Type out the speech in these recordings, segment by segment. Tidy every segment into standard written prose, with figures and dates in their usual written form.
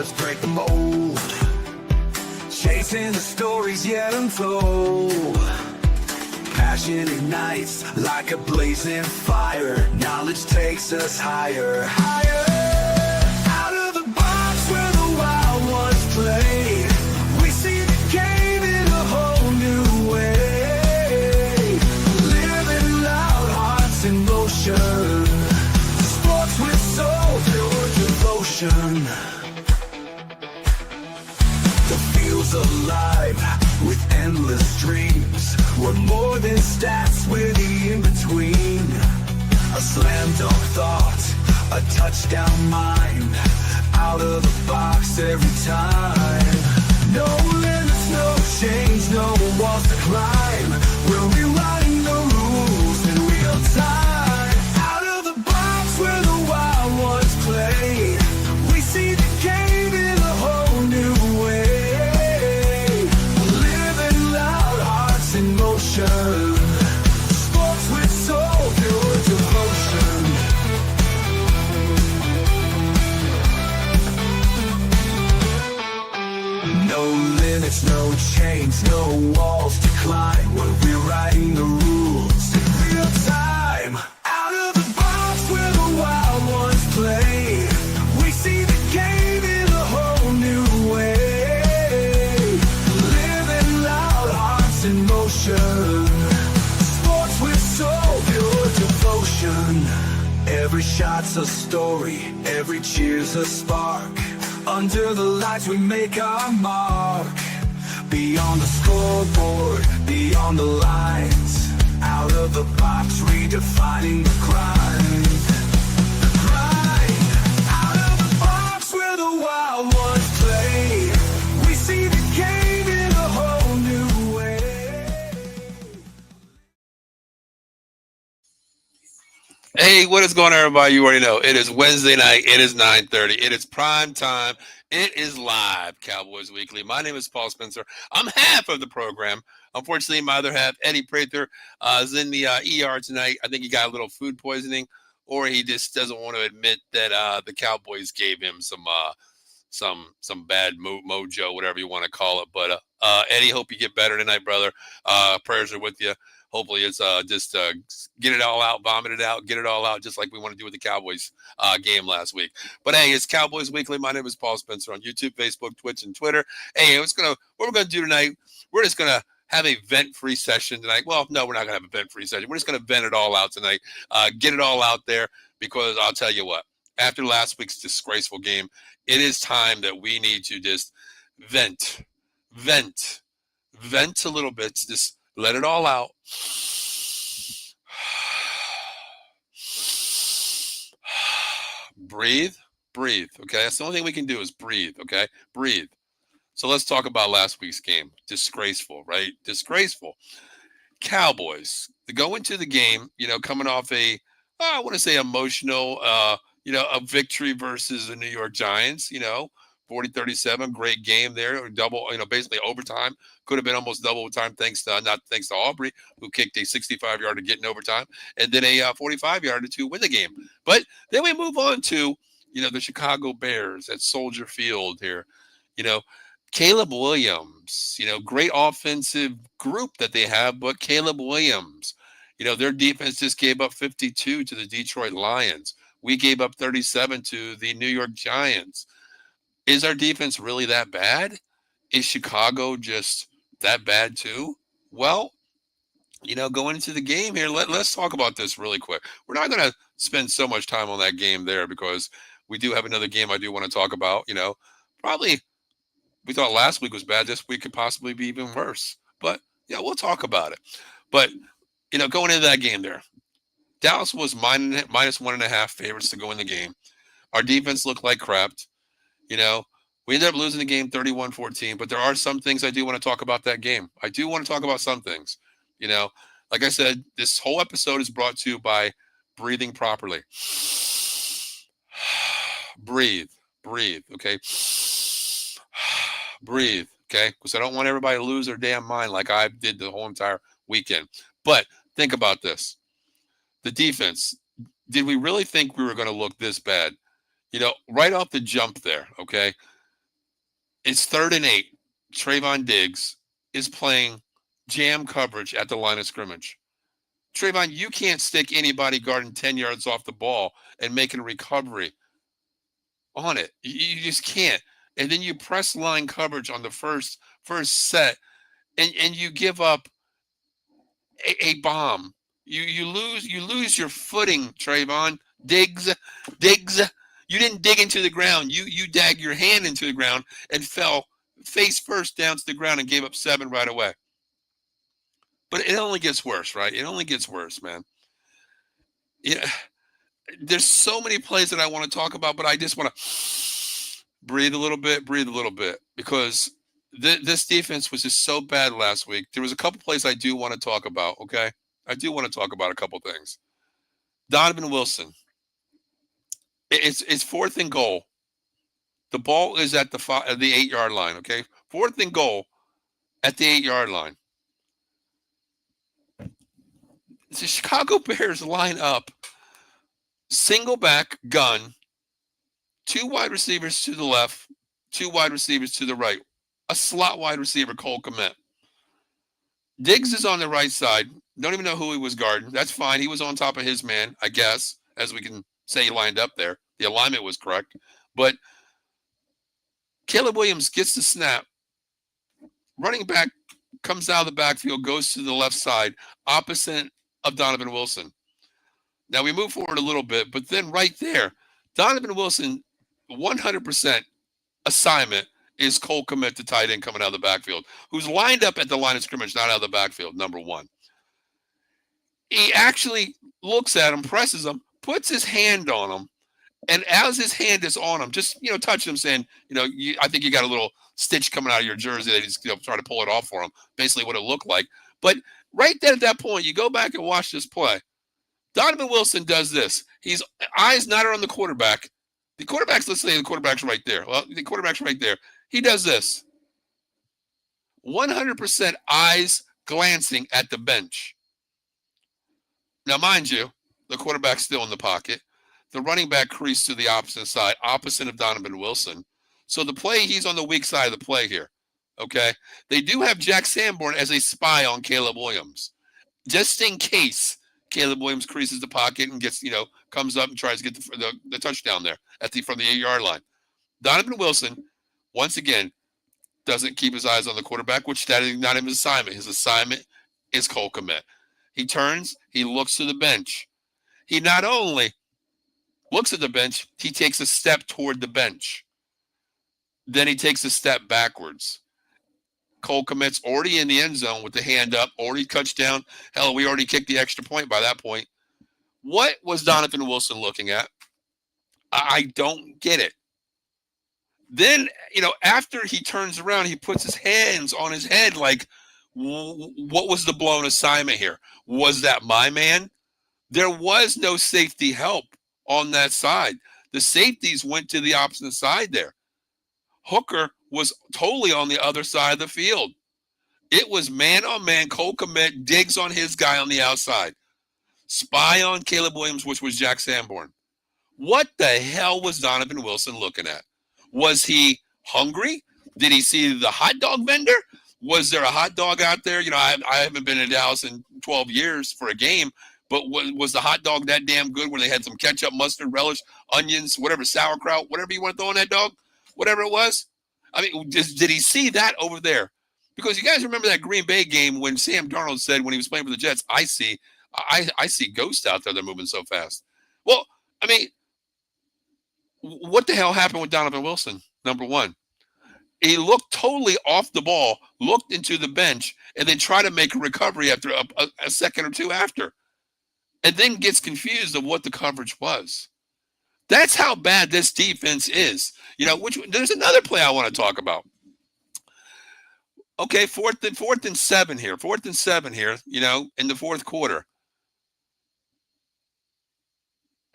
let's break the mold. Chasing the stories yet untold. Passion ignites like a blazing fire. Knowledge takes us higher, higher. Out of the box where the wild ones play, we see the game in a whole new way. Living loud, hearts in motion. Sports with soul, pure devotion. The field's alive with endless dreams. We're more than stats, we're the in-between. A slam dunk thought, a touchdown mind. Out of the box every time. No limits, no change, no walls to climb. We're rewriting the rules in real time. Out of the box where the wild ones play, we see the game in a whole new way. Living loud, hearts in motion. Sports with soul, pure devotion. No limits, no chains, no walls to climb. We're rewriting the rules in real time. Out of the box where the wild ones play, we see the game in a whole new way. Living loud, hearts in motion. Sports with soul, pure devotion. Every shot's a story, every cheer's a spark. Under the lights we make our mark. Beyond the scoreboard, beyond the lines. Out of the box, redefining the grind. Grind. Out of the box where the wild ones play, we see the game in a whole new way. Hey, what is going on, everybody? You already know. It is Wednesday night. It is 9:30. It is prime time. It is live, Cowboys Weekly. My name is Paul Spencer. I'm half of the program. Unfortunately, my other half, Eddie Prather, is in the ER tonight. I think he got a little food poisoning, or he just doesn't want to admit that the Cowboys gave him some bad mojo, whatever you want to call it. But Eddie, hope you get better tonight, brother. Prayers are with you. Hopefully it's just get it all out, vomit it out, get it all out, just like we want to do with the Cowboys game last week. But hey, it's Cowboys Weekly. My name is Paul Spencer on YouTube, Facebook, Twitch, and Twitter. Hey, what we're gonna do tonight? We're just gonna have a vent-free session tonight. Well, no, we're not gonna have a vent-free session. We're just gonna vent it all out tonight. Get it all out there, because I'll tell you what. After last week's disgraceful game, it is time that we need to just vent a little bit. Just let it all out. Breathe. Okay, that's the only thing we can do is breathe. Okay, breathe. So let's talk about last week's game. Disgraceful, right? Disgraceful. Cowboys, to go into the game, coming off I want to say emotional, a victory versus the New York Giants, 40-37, great game there, double, basically overtime. Could have been almost double time, not thanks to Aubrey, who kicked a 65-yarder to get in overtime, and then a 45-yarder to win the game. But then we move on to, the Chicago Bears at Soldier Field here. Caleb Williams, great offensive group that they have, but Caleb Williams, their defense just gave up 52 to the Detroit Lions. We gave up 37 to the New York Giants. Is our defense really that bad? Is Chicago just that bad too? Well, going into the game here, let's talk about this really quick. We're not going to spend so much time on that game there, because we do have another game I do want to talk about. Probably we thought last week was bad. This week could possibly be even worse. But, yeah, we'll talk about it. But, going into that game there, Dallas was minus 1.5 favorites to go in the game. Our defense looked like crap. We ended up losing the game 31-14, but there are some things I do want to talk about that game. I do want to talk about some things. Like I said, this whole episode is brought to you by breathing properly. Breathe, okay? Breathe, okay? Because I don't want everybody to lose their damn mind like I did the whole entire weekend. But think about this. The defense, did we really think we were going to look this bad? Right off the jump there, okay? It's 3rd and 8. Trayvon Diggs is playing jam coverage at the line of scrimmage. Trayvon, you can't stick anybody guarding 10 yards off the ball and making a recovery on it. You just can't. And then you press line coverage on the first set, and you give up a bomb. You lose your footing, Trayvon. Diggs. You didn't dig into the ground. You dug your hand into the ground and fell face first down to the ground and gave up 7 right away. But it only gets worse, right? It only gets worse, man. Yeah, there's so many plays that I want to talk about, but I just want to breathe a little bit, because this defense was just so bad last week. There was a couple plays I do want to talk about, okay? I do want to talk about a couple things. Donovan Wilson. It's 4th and goal. The ball is at the 8-yard line, okay? 4th and goal at the 8-yard line. The Chicago Bears line up, single back gun, 2 wide receivers to the left, 2 wide receivers to the right, a slot wide receiver, Cole Kmet. Diggs is on the right side. Don't even know who he was guarding. That's fine. He was on top of his man, I guess, as we can say he lined up there. The alignment was correct. But Caleb Williams gets the snap. Running back comes out of the backfield, goes to the left side, opposite of Donovan Wilson. Now we move forward a little bit, but then right there, Donovan Wilson, 100% assignment is Cole Kmet, the tight end coming out of the backfield, who's lined up at the line of scrimmage, not out of the backfield, number 1. He actually looks at him, presses him, puts his hand on him, and as his hand is on him, just, touching him, saying, I think you got a little stitch coming out of your jersey. They just, try to pull it off for him, basically what it looked like. But right then at that point, you go back and watch this play. Donovan Wilson does this. He's eyes not on the quarterback. The quarterback's, let's say the quarterback's right there. Well, the quarterback's right there. He does this. 100% eyes glancing at the bench. Now, mind you, the quarterback's still in the pocket. The running back creased to the opposite side, opposite of Donovan Wilson. So the play, he's on the weak side of the play here. Okay? They do have Jack Sanborn as a spy on Caleb Williams. Just in case Caleb Williams creases the pocket and gets, comes up and tries to get the touchdown there from the 8-yard line. Donovan Wilson, once again, doesn't keep his eyes on the quarterback, which that is not his assignment. His assignment is Cole Kmet. He turns, he looks to the bench. He not only looks at the bench, he takes a step toward the bench. Then he takes a step backwards. Cole Kmet's already in the end zone with the hand up, already touchdown. Hell, we already kicked the extra point by that point. What was Donovan Wilson looking at? I don't get it. Then, after he turns around, he puts his hands on his head like, what was the blown assignment here? Was that my man? There was no safety help on that side. The safeties went to the opposite side there. Hooker was totally on the other side of the field. It was man-on-man, Cole Kmet, Diggs on his guy on the outside. Spy on Caleb Williams, which was Jack Sanborn. What the hell was Donovan Wilson looking at? Was he hungry? Did he see the hot dog vendor? Was there a hot dog out there? I haven't been in Dallas in 12 years for a game, but was the hot dog that damn good where they had some ketchup, mustard, relish, onions, whatever, sauerkraut, whatever you want to throw on that dog, whatever it was? I mean, did he see that over there? Because you guys remember that Green Bay game when Sam Darnold said when he was playing for the Jets, I see ghosts out there. They're moving so fast. Well, I mean, what the hell happened with Donovan Wilson? Number one, he looked totally off the ball, looked into the bench, and then tried to make a recovery after a second or two after, and then gets confused of what the coverage was. That's how bad this defense is. There's another play I want to talk about. Okay, fourth and seven here. In the fourth quarter.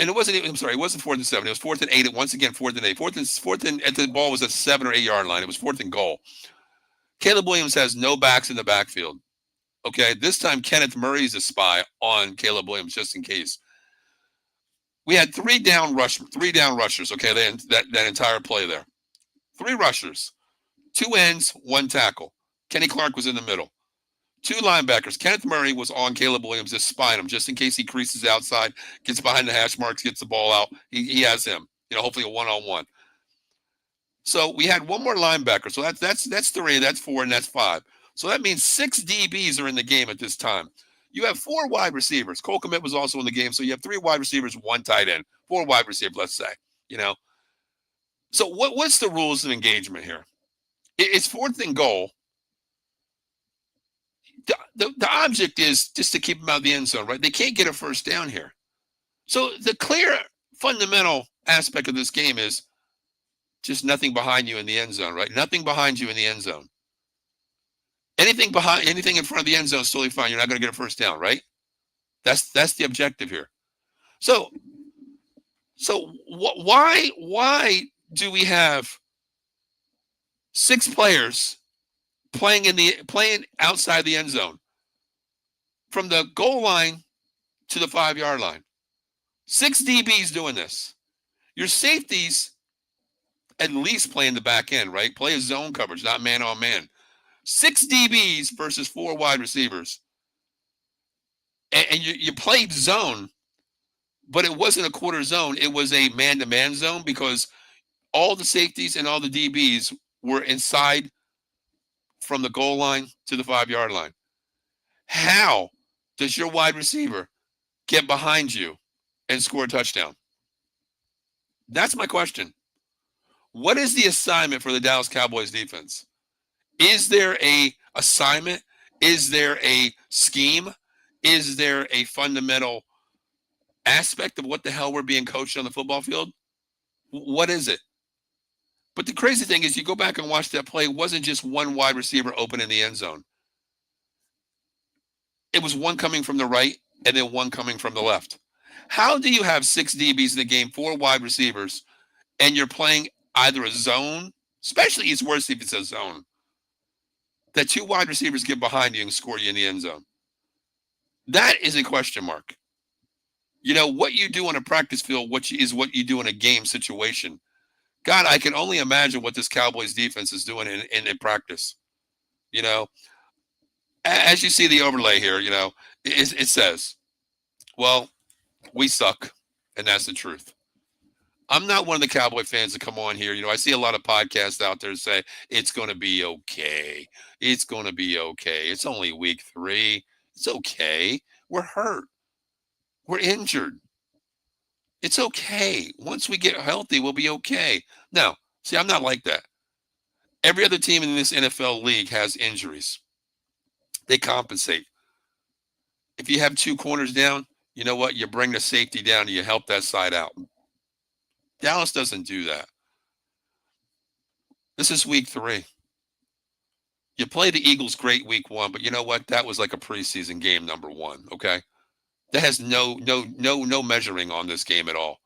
And it wasn't 4th and 7. It was 4th and 8. Once again, 4th and 8. Fourth and at the ball was at 7 or 8 yard line. It was 4th and goal. Caleb Williams has no backs in the backfield. Okay, this time Kenneth Murray's a spy on Caleb Williams just in case. We had three down rushers. Okay, that entire play there. 3 rushers. 2 ends, 1 tackle. Kenny Clark was in the middle. 2 linebackers. Kenneth Murray was on Caleb Williams, just spying him, just in case he creases outside, gets behind the hash marks, gets the ball out. He has him. Hopefully a one-on-one. So we had 1 more linebacker. So that's 3, that's 4, and that's 5. So that means 6 DBs are in the game at this time. You have 4 wide receivers. Cole Kmet was also in the game. So you have 3 wide receivers, 1 tight end, 4 wide receivers, let's say. So what's the rules of engagement here? It's 4th and goal. The object is just to keep them out of the end zone, right? They can't get a first down here. So the clear fundamental aspect of this game is just nothing behind you in the end zone, right? Nothing behind you in the end zone. Anything in front of the end zone is totally fine. You're not going to get a first down, right? That's the objective here. So why do we have 6 players playing outside the end zone from the goal line to the 5-yard line? 6 DBs doing this. Your safeties at least play in the back end, right? Play a zone coverage, not man on man. 6 DBs versus 4 wide receivers. And you played zone, but it wasn't a quarter zone. It was a man-to-man zone because all the safeties and all the DBs were inside from the goal line to the 5-yard line. How does your wide receiver get behind you and score a touchdown? That's my question. What is the assignment for the Dallas Cowboys defense? Is there a assignment? Is there a scheme? Is there a fundamental aspect of what the hell we're being coached on the football field? What is it? But the crazy thing is you go back and watch that play, it wasn't just 1 wide receiver open in the end zone. It was 1 coming from the right and then 1 coming from the left. How do you have 6 DBs in the game, 4 wide receivers, and you're playing either a zone, especially it's worse if it's a zone, that 2 wide receivers get behind you and score you in the end zone? That is a question mark. What you do on a practice field, what you do in a game situation. God, I can only imagine what this Cowboys defense is doing in practice. As you see the overlay here, it says, well, we suck, and that's the truth. I'm not one of the Cowboy fans that come on here. I see a lot of podcasts out there say, it's going to be okay. It's going to be okay. It's only week 3. It's okay. We're hurt. We're injured. It's okay. Once we get healthy, we'll be okay. No, see, I'm not like that. Every other team in this NFL league has injuries. They compensate. If you have 2 corners down, you know what? You bring the safety down and you help that side out. Dallas doesn't do that. This is week 3. You play the Eagles great week 1, but you know what? That was like a preseason game number 1, okay? That has no measuring on this game at all.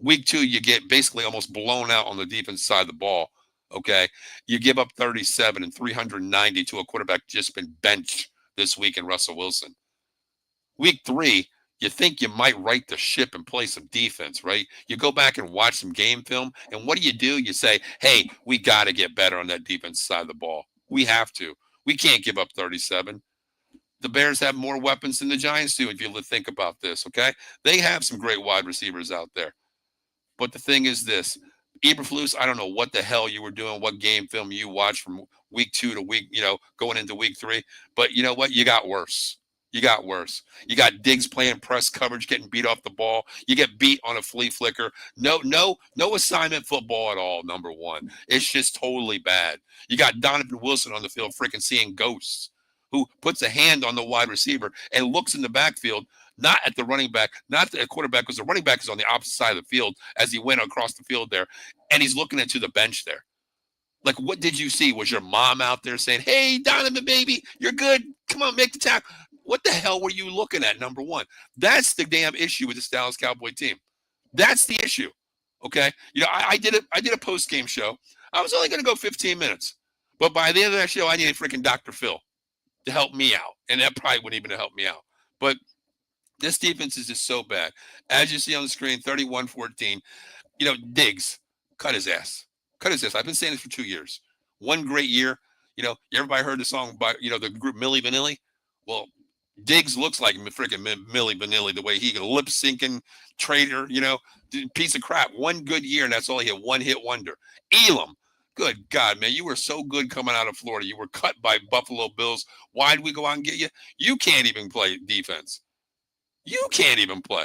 Week 2, you get basically almost blown out on the defense side of the ball, okay? You give up 37 and 390 to a quarterback just been benched this week in Russell Wilson. Week 3, you think you might right the ship and play some defense, right? You go back and watch some game film, and what do? You say, hey, we got to get better on that defense side of the ball. We have to. We can't give up 37. The Bears have more weapons than the Giants do, if you think about this, okay? They have some great wide receivers out there. But the thing is this, Eberflus, I don't know what the hell you were doing, what game film you watched from week 2 to going into week 3. But you know what? You got worse. You got worse. You got Diggs playing press coverage, getting beat off the ball. You get beat on a flea flicker. No assignment football at all, number 1. It's just totally bad. You got Donovan Wilson on the field freaking seeing ghosts, who puts a hand on the wide receiver and looks in the backfield, not at the running back, not at the quarterback, because the running back is on the opposite side of the field as he went across the field there, and he's looking into the bench there. Like, what did you see? Was your mom out there saying, hey, Donovan, baby, you're good. Come on, make the tackle. What the hell were you looking at, number 1? That's the damn issue with this Dallas Cowboy team. That's the issue, okay? I did a post-game show. I was only going to go 15 minutes. But by the end of that show, I needed freaking Dr. Phil to help me out. And that probably wouldn't even help me out. But this defense is just so bad. As you see on the screen, 31-14. Diggs, cut his ass. Cut his ass. I've been saying this for 2 years. one great year. Everybody heard the song by, the group Milli Vanilli. Well, Diggs looks like freaking Milli Vanilli, the way he can lip syncing traitor, piece of crap. One good year, and that's all he had, one hit wonder. Elam, good God, man, you were so good coming out of Florida. You were cut by Buffalo Bills. Why did we go out and get you? You can't even play defense. You can't even play.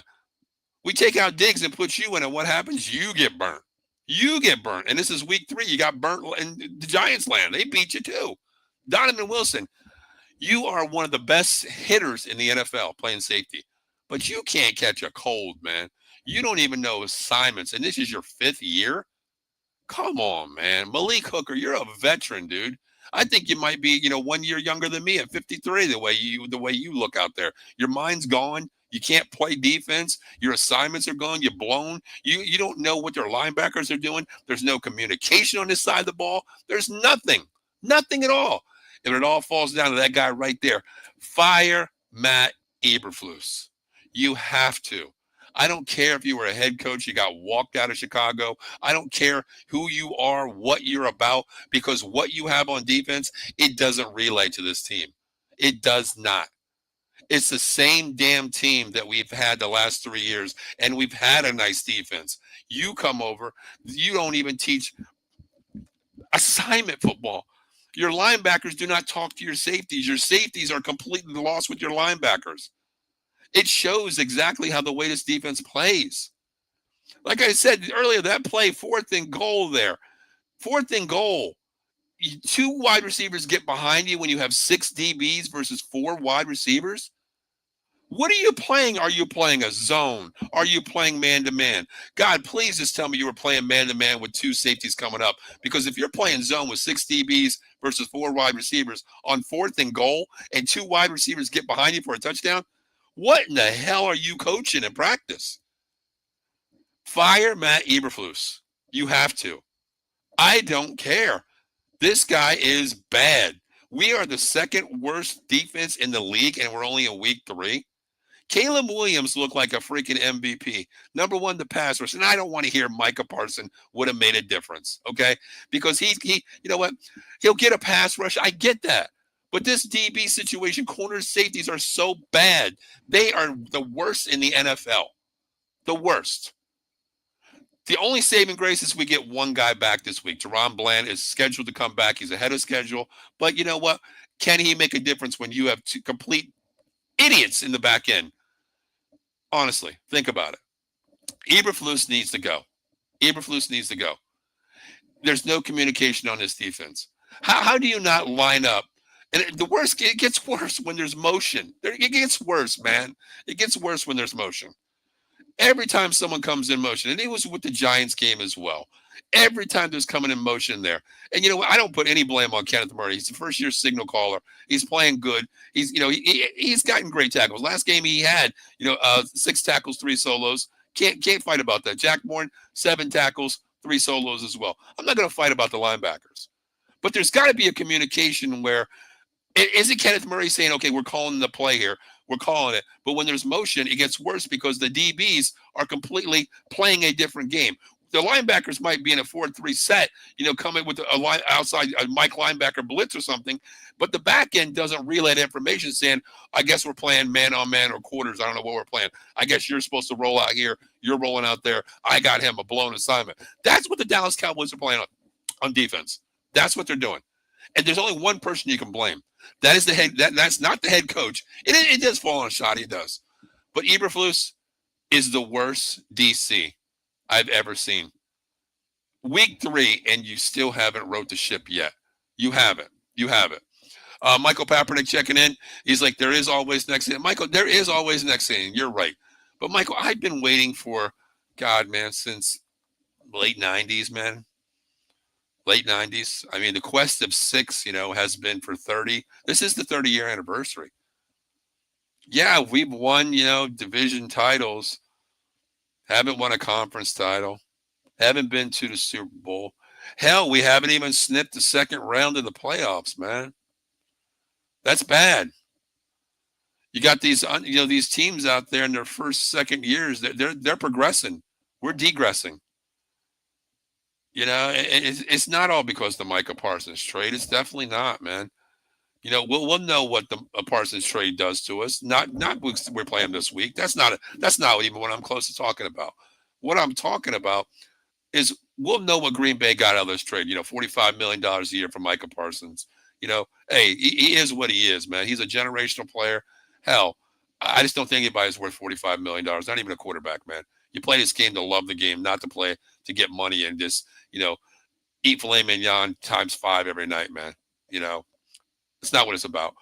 We take out Diggs and put you in, and what happens? You get burnt. You get burnt. And this is week 3. You got burnt in the Giants land. They beat you too. Donovan Wilson, you are one of the best hitters in the NFL playing safety, but you can't catch a cold, man. You don't even know assignments, and this is your 5th year? Come on, man. Malik Hooker, you're a veteran, dude. I think you might be, 1 year younger than me at 53, the way you look out there. Your mind's gone. You can't play defense. Your assignments are gone. You're blown. You don't know what their linebackers are doing. There's no communication on this side of the ball. There's nothing. Nothing at all. And it all falls down to that guy right there. Fire Matt Eberflus. You have to. I don't care if you were a head coach, you got walked out of Chicago. I don't care who you are, what you're about, because what you have on defense, it doesn't relate to this team. It does not. It's the same damn team that we've had the last 3 years, and we've had a nice defense. You come over, you don't even teach assignment football. Your linebackers do not talk to your safeties. Your safeties are completely lost with your linebackers. It shows exactly how the way this defense plays. Like I said earlier, that play, 4th and goal there. 4th and goal. 2 wide receivers get behind you when you have 6 DBs versus 4 wide receivers. What are you playing? Are you playing a zone? Are you playing man-to-man? God, please just tell me you were playing man-to-man with 2 safeties coming up. Because if you're playing zone with 6 DBs versus 4 wide receivers on 4th and goal and 2 wide receivers get behind you for a touchdown, what in the hell are you coaching in practice? Fire Matt Eberflus. You have to. I don't care. This guy is bad. We are the 2nd worst defense in the league, and we're only in week 3. Caleb Williams looked like a freaking MVP. Number 1, the pass rush. And I don't want to hear Micah Parsons would have made a difference, okay? Because he you know what? He'll get a pass rush. I get that. But this DB situation, corners, safeties are so bad. They are the worst in the NFL. The worst. The only saving grace is we get one guy back this week. Jerron Bland is scheduled to come back. He's ahead of schedule. But you know what? Can he make a difference when you have 2 complete idiots in the back end? Honestly, think about it. Eberflus needs to go. Eberflus needs to go. There's no communication on this defense. How do you not line up? And the worst, it gets worse when there's motion. It gets worse, man. It gets worse when there's motion. Every time someone comes in motion, and it was with the Giants game as well. Every time there's coming in motion there. And you know what? I don't put any blame on Kenneth Murray. He's the first-year signal caller. He's playing good. He's gotten great tackles. Last game he had, 6 tackles, 3 solos. Can't fight about that. Jack Bourne, 7 tackles, 3 solos as well. I'm not going to fight about the linebackers. But there's got to be a communication where, isn't Kenneth Murray saying, okay, we're calling the play here. We're calling it. But when there's motion, it gets worse because the DBs are completely playing a different game. The linebackers might be in a 4-3 set, coming with a line outside a Mike linebacker blitz or something. But the back end doesn't relay the information saying, I guess we're playing man-on-man or quarters. I don't know what we're playing. I guess you're supposed to roll out here. You're rolling out there. I got him a blown assignment. That's what the Dallas Cowboys are playing on defense. That's what they're doing. And there's only one person you can blame. That is the head. That's not the head coach. It does fall on a shot. He does. But Eberflus is the worst DC I've ever seen. Week 3, and you still haven't wrote the ship yet. You haven't. You haven't. Michael Papernick checking in. He's like, there is always next inning. Michael, there is always next inning. You're right. But, Michael, I've been waiting for, God, man, since late 90s, man. Late 90s. I mean, the quest of 6, has been for 30. This is the 30-year anniversary. Yeah, we've won, division titles. Haven't won a conference title. Haven't been to the Super Bowl. Hell, we haven't even snipped the second round of the playoffs, man. That's bad. You got these, these teams out there in their first, second years. They're progressing. We're degressing. It's not all because the Micah Parsons trade. It's definitely not, man. We'll know what the Parsons trade does to us. Not we're playing this week. That's not even what I'm close to talking about. What I'm talking about is we'll know what Green Bay got out of this trade. $45 million a year from Micah Parsons. Hey, he is what he is, man. He's a generational player. Hell, I just don't think anybody's worth $45 million. Not even a quarterback, man. You play this game to love the game, not to play to get money and just eat filet mignon times 5 every night, man. You know, it's not what it's about.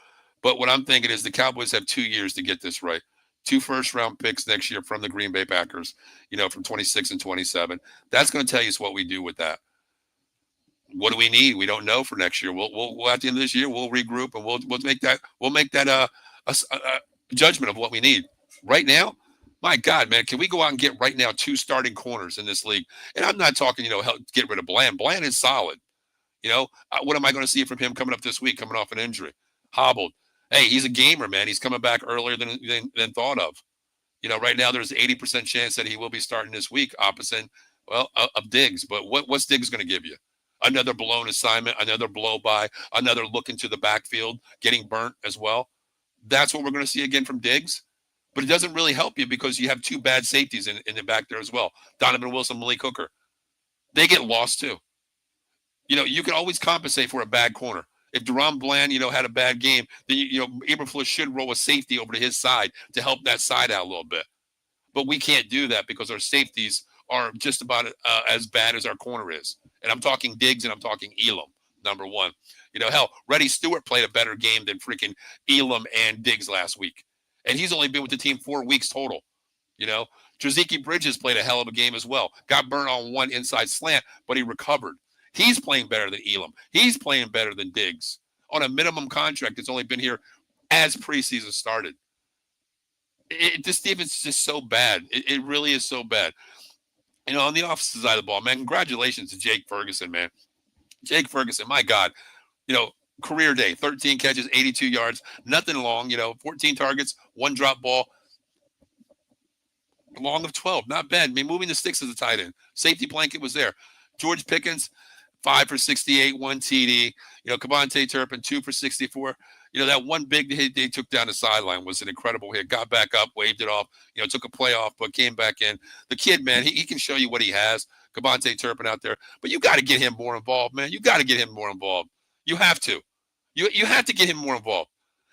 But what I'm thinking is the Cowboys have 2 years to get this right. 2 first-round picks next year from the Green Bay Packers, from 26 and 27. That's going to tell us what we do with that. What do we need? We don't know for next year. We'll at the end of this year we'll regroup and we'll make that a judgment of what we need. Right now, my God, man, can we go out and get right now 2 starting corners in this league? And I'm not talking, get rid of Bland. Bland is solid. What am I going to see from him coming up this week, coming off an injury? Hobbled. Hey, he's a gamer, man. He's coming back earlier than thought of. Right now there's 80% chance that he will be starting this week opposite, of Diggs. But what's Diggs going to give you? Another blown assignment, another blow by, another look into the backfield, getting burnt as well. That's what we're going to see again from Diggs. But it doesn't really help you because you have 2 bad safeties in the back there as well. Donovan Wilson, Malik Hooker. They get lost too. You can always compensate for a bad corner. If Deron Bland, had a bad game, then Eberflus should roll a safety over to his side to help that side out a little bit. But we can't do that because our safeties are just about as bad as our corner is. And I'm talking Diggs and I'm talking Elam, number 1. Hell, Reddy Stewart played a better game than freaking Elam and Diggs last week. And he's only been with the team 4 weeks total. Trezeki Bridges played a hell of a game as well. Got burnt on 1 inside slant, but he recovered. He's playing better than Elam. He's playing better than Diggs on a minimum contract that's only been here as preseason started. This defense is just so bad. It really is so bad. On the offensive side of the ball, man, congratulations to Jake Ferguson, man. Jake Ferguson, my God, career day, 13 catches, 82 yards, nothing long, 14 targets, 1 drop ball, long of 12. Not bad. I mean, moving the sticks as a tight end. Safety blanket was there. George Pickens, 5 for 68, 1 TD. Kavontae Turpin, 2 for 64. That one big hit they took down the sideline was an incredible hit. Got back up, waved it off, took a play off, but came back in. The kid, man, he can show you what he has. Kavontae Turpin out there. But you got to get him more involved, man. You got to get him more involved. You have to. You have to get him more involved.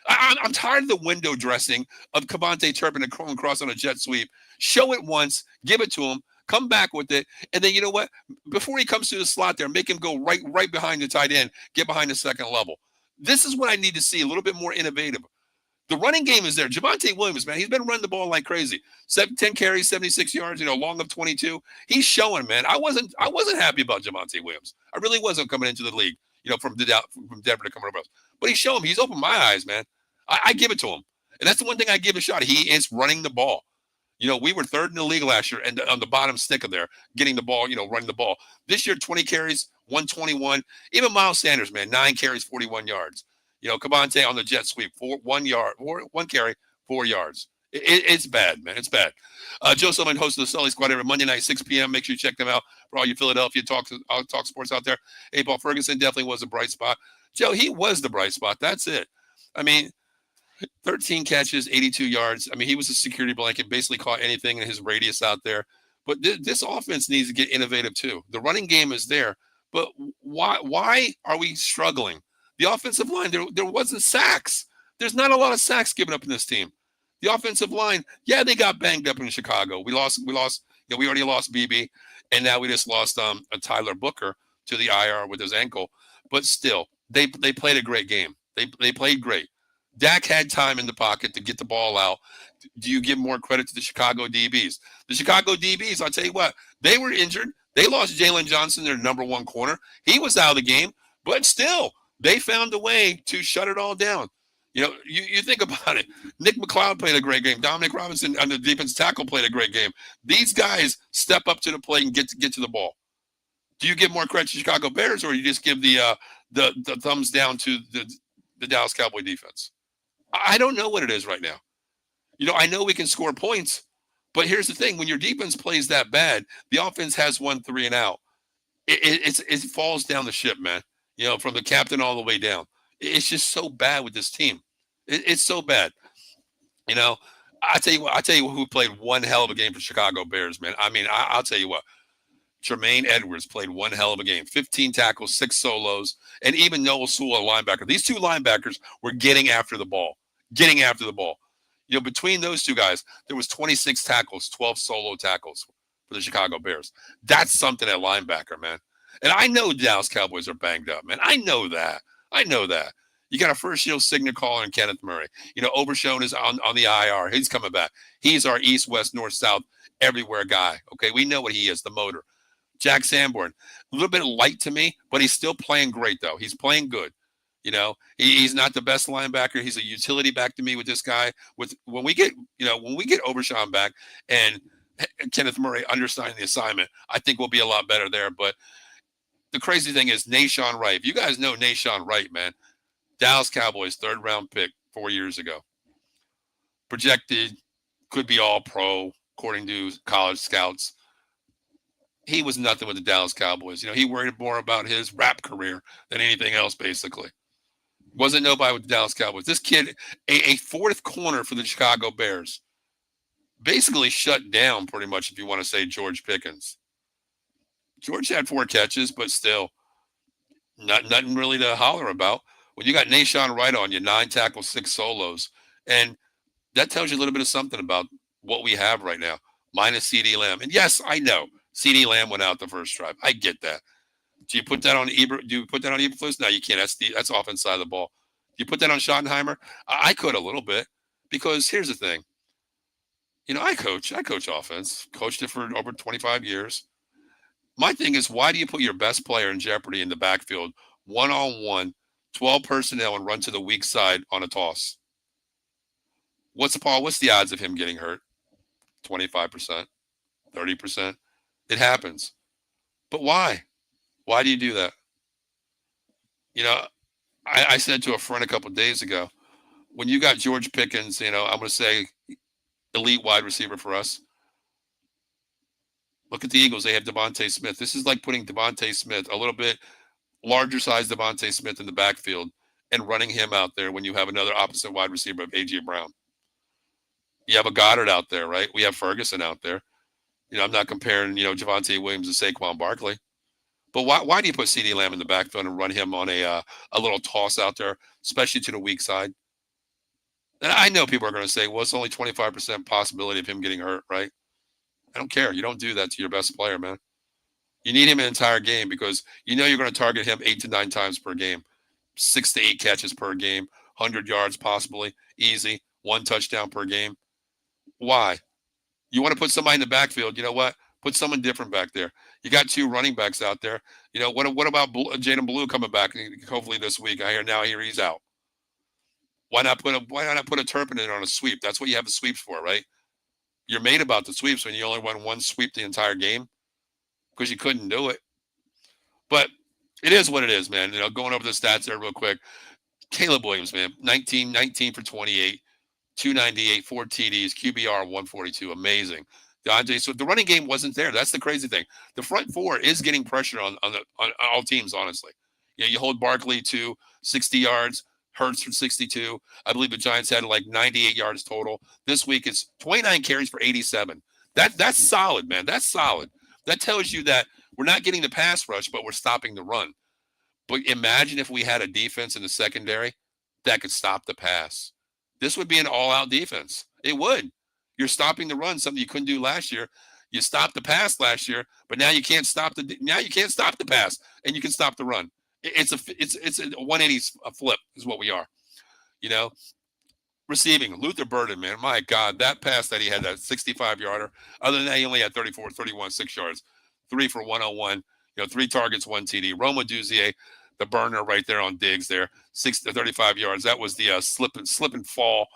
I'm tired of the window dressing of Kavontae Turpin and crawling across on a jet sweep. Show it once, give it to him, come back with it, and then you know what? Before he comes to the slot there, make him go right behind the tight end, get behind the second level. This is what I need to see, a little bit more innovative. The running game is there. Javonte Williams, man, he's been running the ball like crazy. 10 carries, 76 yards, long of 22. He's showing, man. I wasn't happy about Javonte Williams. I really wasn't coming into the league, from Denver to come over. But he's showing me. He's opened my eyes, man. I give it to him. And that's the one thing I give a shot. He is running the ball. We were 3rd in the league last year and on the bottom stick of there, getting the ball, running the ball. This year, 20 carries, 121. Even Miles Sanders, man, 9 carries, 41 yards. Kavontae on the jet sweep, 1 carry, 4 yards. It's bad, man. It's bad. Joe Sullivan hosts the Sully Squad every Monday night, 6 p.m. Make sure you check them out for all your Philadelphia talk sports out there. Hey, Paul Ferguson definitely was a bright spot. Joe, he was the bright spot. That's it. I mean, 13 catches, 82 yards. I mean, he was a security blanket, basically caught anything in his radius out there. But this offense needs to get innovative too. The running game is there, but why are we struggling? The offensive line, there wasn't sacks. There's not a lot of sacks given up in this team. The offensive line, yeah, they got banged up in Chicago. We already lost BB, and now we just lost a Tyler Booker to the IR with his ankle. But still, they played a great game. They played great. Dak had time in the pocket to get the ball out. Do you give more credit to the Chicago DBs? The Chicago DBs, I'll tell you what, they were injured. They lost Jalen Johnson, their number 1 corner. He was out of the game, but still, they found a way to shut it all down. You think about it. Nick McLeod played a great game. Dominic Robinson on the defense tackle played a great game. These guys step up to the plate and get to the ball. Do you give more credit to Chicago Bears, or you just give the thumbs down to the Dallas Cowboy defense? I don't know what it is right now. I know we can score points, but here's the thing. When your defense plays that bad, the offense has 1 3 and out. It falls down the ship, man. From the captain all the way down. It's just so bad with this team. It's so bad. You know, I tell you who played one hell of a game for Chicago Bears, man. I mean, I'll tell you what. Tremaine Edwards played one hell of a game. 15 tackles, 6 solos, and even Noah Sewell, a linebacker. These two linebackers were getting after the ball. Getting after the ball. Between those two guys, there was 26 tackles, 12 solo tackles for the Chicago Bears. That's something at linebacker, man. And I know Dallas Cowboys are banged up, man. I know that. You got a first-year signature caller in Kenneth Murray. Overshone is on the IR. He's coming back. He's our east, west, north, south, everywhere guy. Okay, we know what he is, the motor. Jack Sanborn, a little bit light to me, but he's still playing great, though. He's playing good. He's not the best linebacker. He's a utility back to me with this guy. When we get Overshawn back and Kenneth Murray understanding the assignment, I think we'll be a lot better there. But the crazy thing is Nashawn Wright. If you guys know Nashawn Wright, man, Dallas Cowboys 3rd round pick 4 years ago. Projected, could be all pro, according to college scouts. He was nothing with the Dallas Cowboys. He worried more about his rap career than anything else, basically. Wasn't nobody with the Dallas Cowboys. This kid, a fourth corner for the Chicago Bears, basically shut down pretty much, if you want to say George Pickens. George had 4 catches, but still, nothing really to holler about. When you got Nashawn Wright on you, 9 tackles, 6 solos, and that tells you a little bit of something about what we have right now, minus CeeDee Lamb. And yes, I know. CeeDee Lamb went out the first drive. I get that. Do you put that on Eberflus? No, you can't. That's offense side of the ball. Do you put that on Schottenheimer? I could a little bit, because here's the thing. I coach offense. Coached it for over 25 years. My thing is, why do you put your best player in jeopardy in the backfield, 1-on-1, 12 personnel, and run to the weak side on a toss? What's the odds of him getting hurt? 25%, 30%. It happens. But why? Why do you do that? I said to a friend a couple of days ago, when you got George Pickens, I'm going to say elite wide receiver for us. Look at the Eagles. They have Devontae Smith. This is like putting Devontae Smith, a little bit larger size Devontae Smith in the backfield, and running him out there when you have another opposite wide receiver of A.J. Brown. You have a Goddard out there, right? We have Ferguson out there. I'm not comparing, Javonte Williams and Saquon Barkley. But why do you put CeeDee Lamb in the backfield and run him on a little toss out there, especially to the weak side? And I know people are going to say, well, it's only 25% possibility of him getting hurt, right? I don't care. You don't do that to your best player, man. You need him an entire game, because you're going to target him 8 to 9 times per game, 6 to 8 catches per game, 100 yards possibly, easy, 1 touchdown per game. Why? You want to put somebody in the backfield, you know what? Put someone different back there. You got 2 running backs out there. What about Jaden Blue coming back hopefully this week? I hear he's out. Why not put a Turpin in on a sweep? That's what you have the sweeps for, right? You're made about the sweeps when you only run 1 sweep the entire game, because you couldn't do it. But it is what it is, man. Going over the stats there real quick. Caleb Williams, man, 19 for 28. 298, 4 TDs, QBR 142. Amazing. So the running game wasn't there. That's the crazy thing. The front 4 is getting pressure on all teams, honestly. You hold Barkley to 60 yards, Hurts for 62. I believe the Giants had like 98 yards total. This week it's 29 carries for 87. That's solid, man. That's solid. That tells you that we're not getting the pass rush, but we're stopping the run. But imagine if we had a defense in the secondary that could stop the pass. This would be an all-out defense. It would. You're stopping the run, something you couldn't do last year. You stopped the pass last year, but now you can't stop the pass, and you can stop the run. It's a 180 flip is what we are. Receiving, Luther Burden, man, my God, that pass that he had, that 65-yarder. Other than that, he only had 31, 6 yards, 3 for 101. 3 targets, 1 TD. Roma Duzier, the burner right there on Diggs there, 6 to 35 yards. That was the slip and fall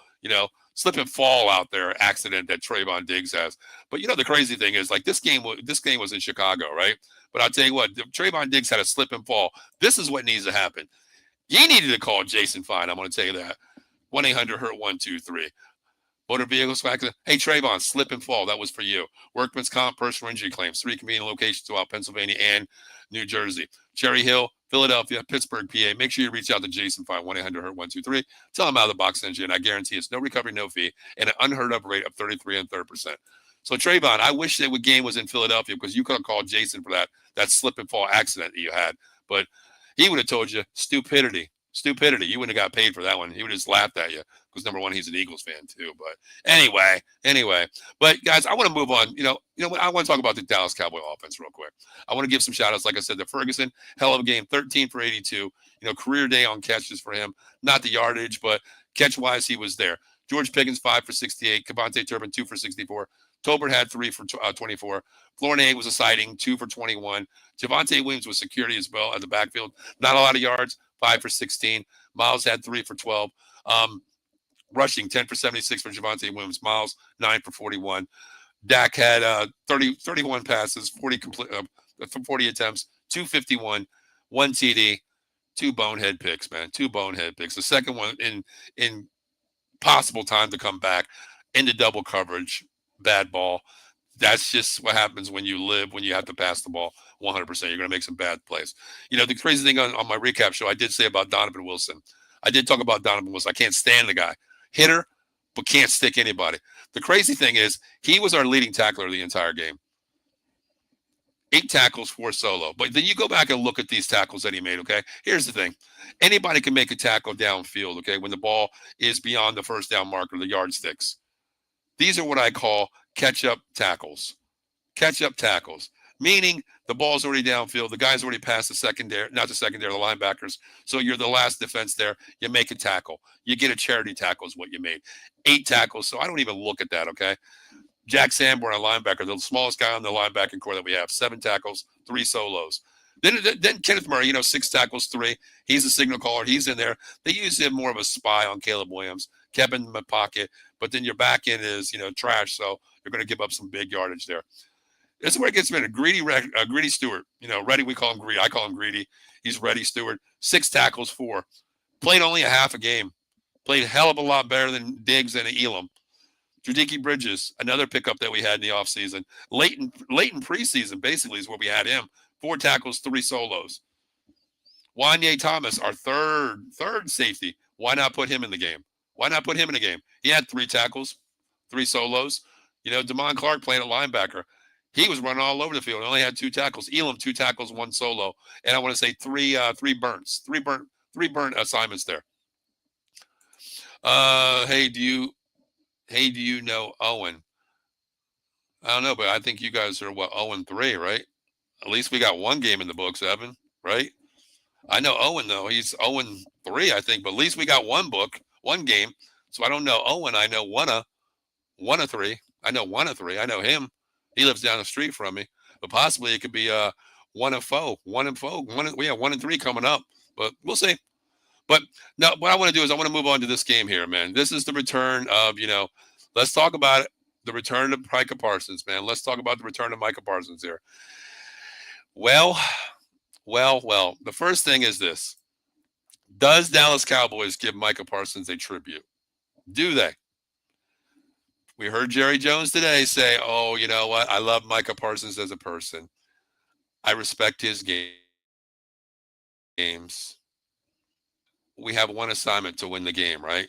out there accident that Trayvon Diggs has. But the crazy thing is, like, this game was in Chicago, right? But I'll tell you what, Trayvon Diggs had a slip and fall. This is what needs to happen. You needed to call Jason Fine. I'm going to tell you that. 1-800-HURT-123. Motor vehicle accident. Hey, Trayvon, slip and fall. That was for you. Workman's comp, personal injury claims. 3 convenient locations throughout Pennsylvania and New Jersey. Cherry Hill, Philadelphia, Pittsburgh, PA. Make sure you reach out to Jason, 1-800-HURT-123. Tell him out of the box sends you, and I guarantee it's no recovery, no fee, and an unheard of rate of 33 1/3%. So, Trayvon, I wish that game was in Philadelphia because you could have called Jason for that slip and fall accident that you had. But he would have told you stupidity. Stupidity. You wouldn't have got paid for that one. He would have just laughed at you because, number one, he's an Eagles fan too. But anyway. But guys, I want to move on. I want to talk about the Dallas Cowboy offense real quick. I want to give some shout outs. Like I said, to Ferguson, hell of a game, 13 for 82. Career day on catches for him. Not the yardage, but catch wise, he was there. George Pickens, 5 for 68. Cavante Turpin, 2 for 64. Tolbert had 3 for 24. Flournoy was a sighting, 2 for 21. Javonte Williams was security as well at the backfield. Not a lot of yards, 5 for 16. Miles had 3 for 12. Rushing, 10 for 76 for Javonte Williams. Miles, 9 for 41. Dak had 31 passes, 40 attempts, 251, 1 TD, 2 bonehead picks, man. 2 bonehead picks. The second one in possible time to come back into double coverage. Bad ball. That's just what happens when you have to pass the ball 100%. You're going to make some bad plays. The crazy thing on my recap show, I did say about Donovan Wilson. I did talk about Donovan Wilson. I can't stand the guy. Hitter, but can't stick anybody. The crazy thing is he was our leading tackler the entire game. 8 tackles, 4 solo. But then you go back and look at these tackles that he made, okay? Here's the thing. Anybody can make a tackle downfield, okay, when the ball is beyond the first down marker, the yardsticks. These are what I call catch-up tackles. Catch-up tackles, meaning the ball's already downfield. The guy's already passed the linebackers. So you're the last defense there. You make a tackle. You get a charity tackle is what you made. 8 tackles, so I don't even look at that, okay? Jack Sanborn, a linebacker, the smallest guy on the linebacking core that we have. 7 tackles, 3 solos. Then Kenneth Murray, 6 tackles, 3. He's a signal caller. He's in there. They use him more of a spy on Caleb Williams. Kept in my pocket, but then your back end is, trash. So you're going to give up some big yardage there. This is where it gets me. Greedy Stewart, Ready. We call him Greedy. I call him Greedy. He's Ready Stewart. 6 tackles, 4. Played only a half a game. Played a hell of a lot better than Diggs and Elam. Judiki Bridges, another pickup that we had in the offseason. Late in preseason, basically, is where we had him. 4 tackles, 3 solos. Wanye Thomas, our third safety. Why not put him in the game? He had 3 tackles, 3 solos. Damon Clark playing at linebacker. He was running all over the field. He only had 2 tackles. Elam, 2 tackles, 1 solo. And I want to say 3 burnt assignments there. Hey, do you know Owen? I don't know, but I think you guys are 0-3, right? At least we got 1 game in the books, Evan, right? I know Owen though. He's 0-3, I think, but at least we got 1 game. So I don't know Owen. I know one of 3. I know 1-3. I know him. He lives down the street from me. But possibly it could be 1-4. 1-3 coming up. But we'll see. But no, what I want to do is I want to move on to this game here, man. This is the return of, let's talk about it. The return of Micah Parsons, man. Let's talk about the return of Micah Parsons here. Well. The first thing is this. Does Dallas Cowboys give Micah Parsons a tribute? Do they? We heard Jerry Jones today say, oh, you know what? I love Micah Parsons as a person. I respect his games. We have 1 assignment to win the game, right?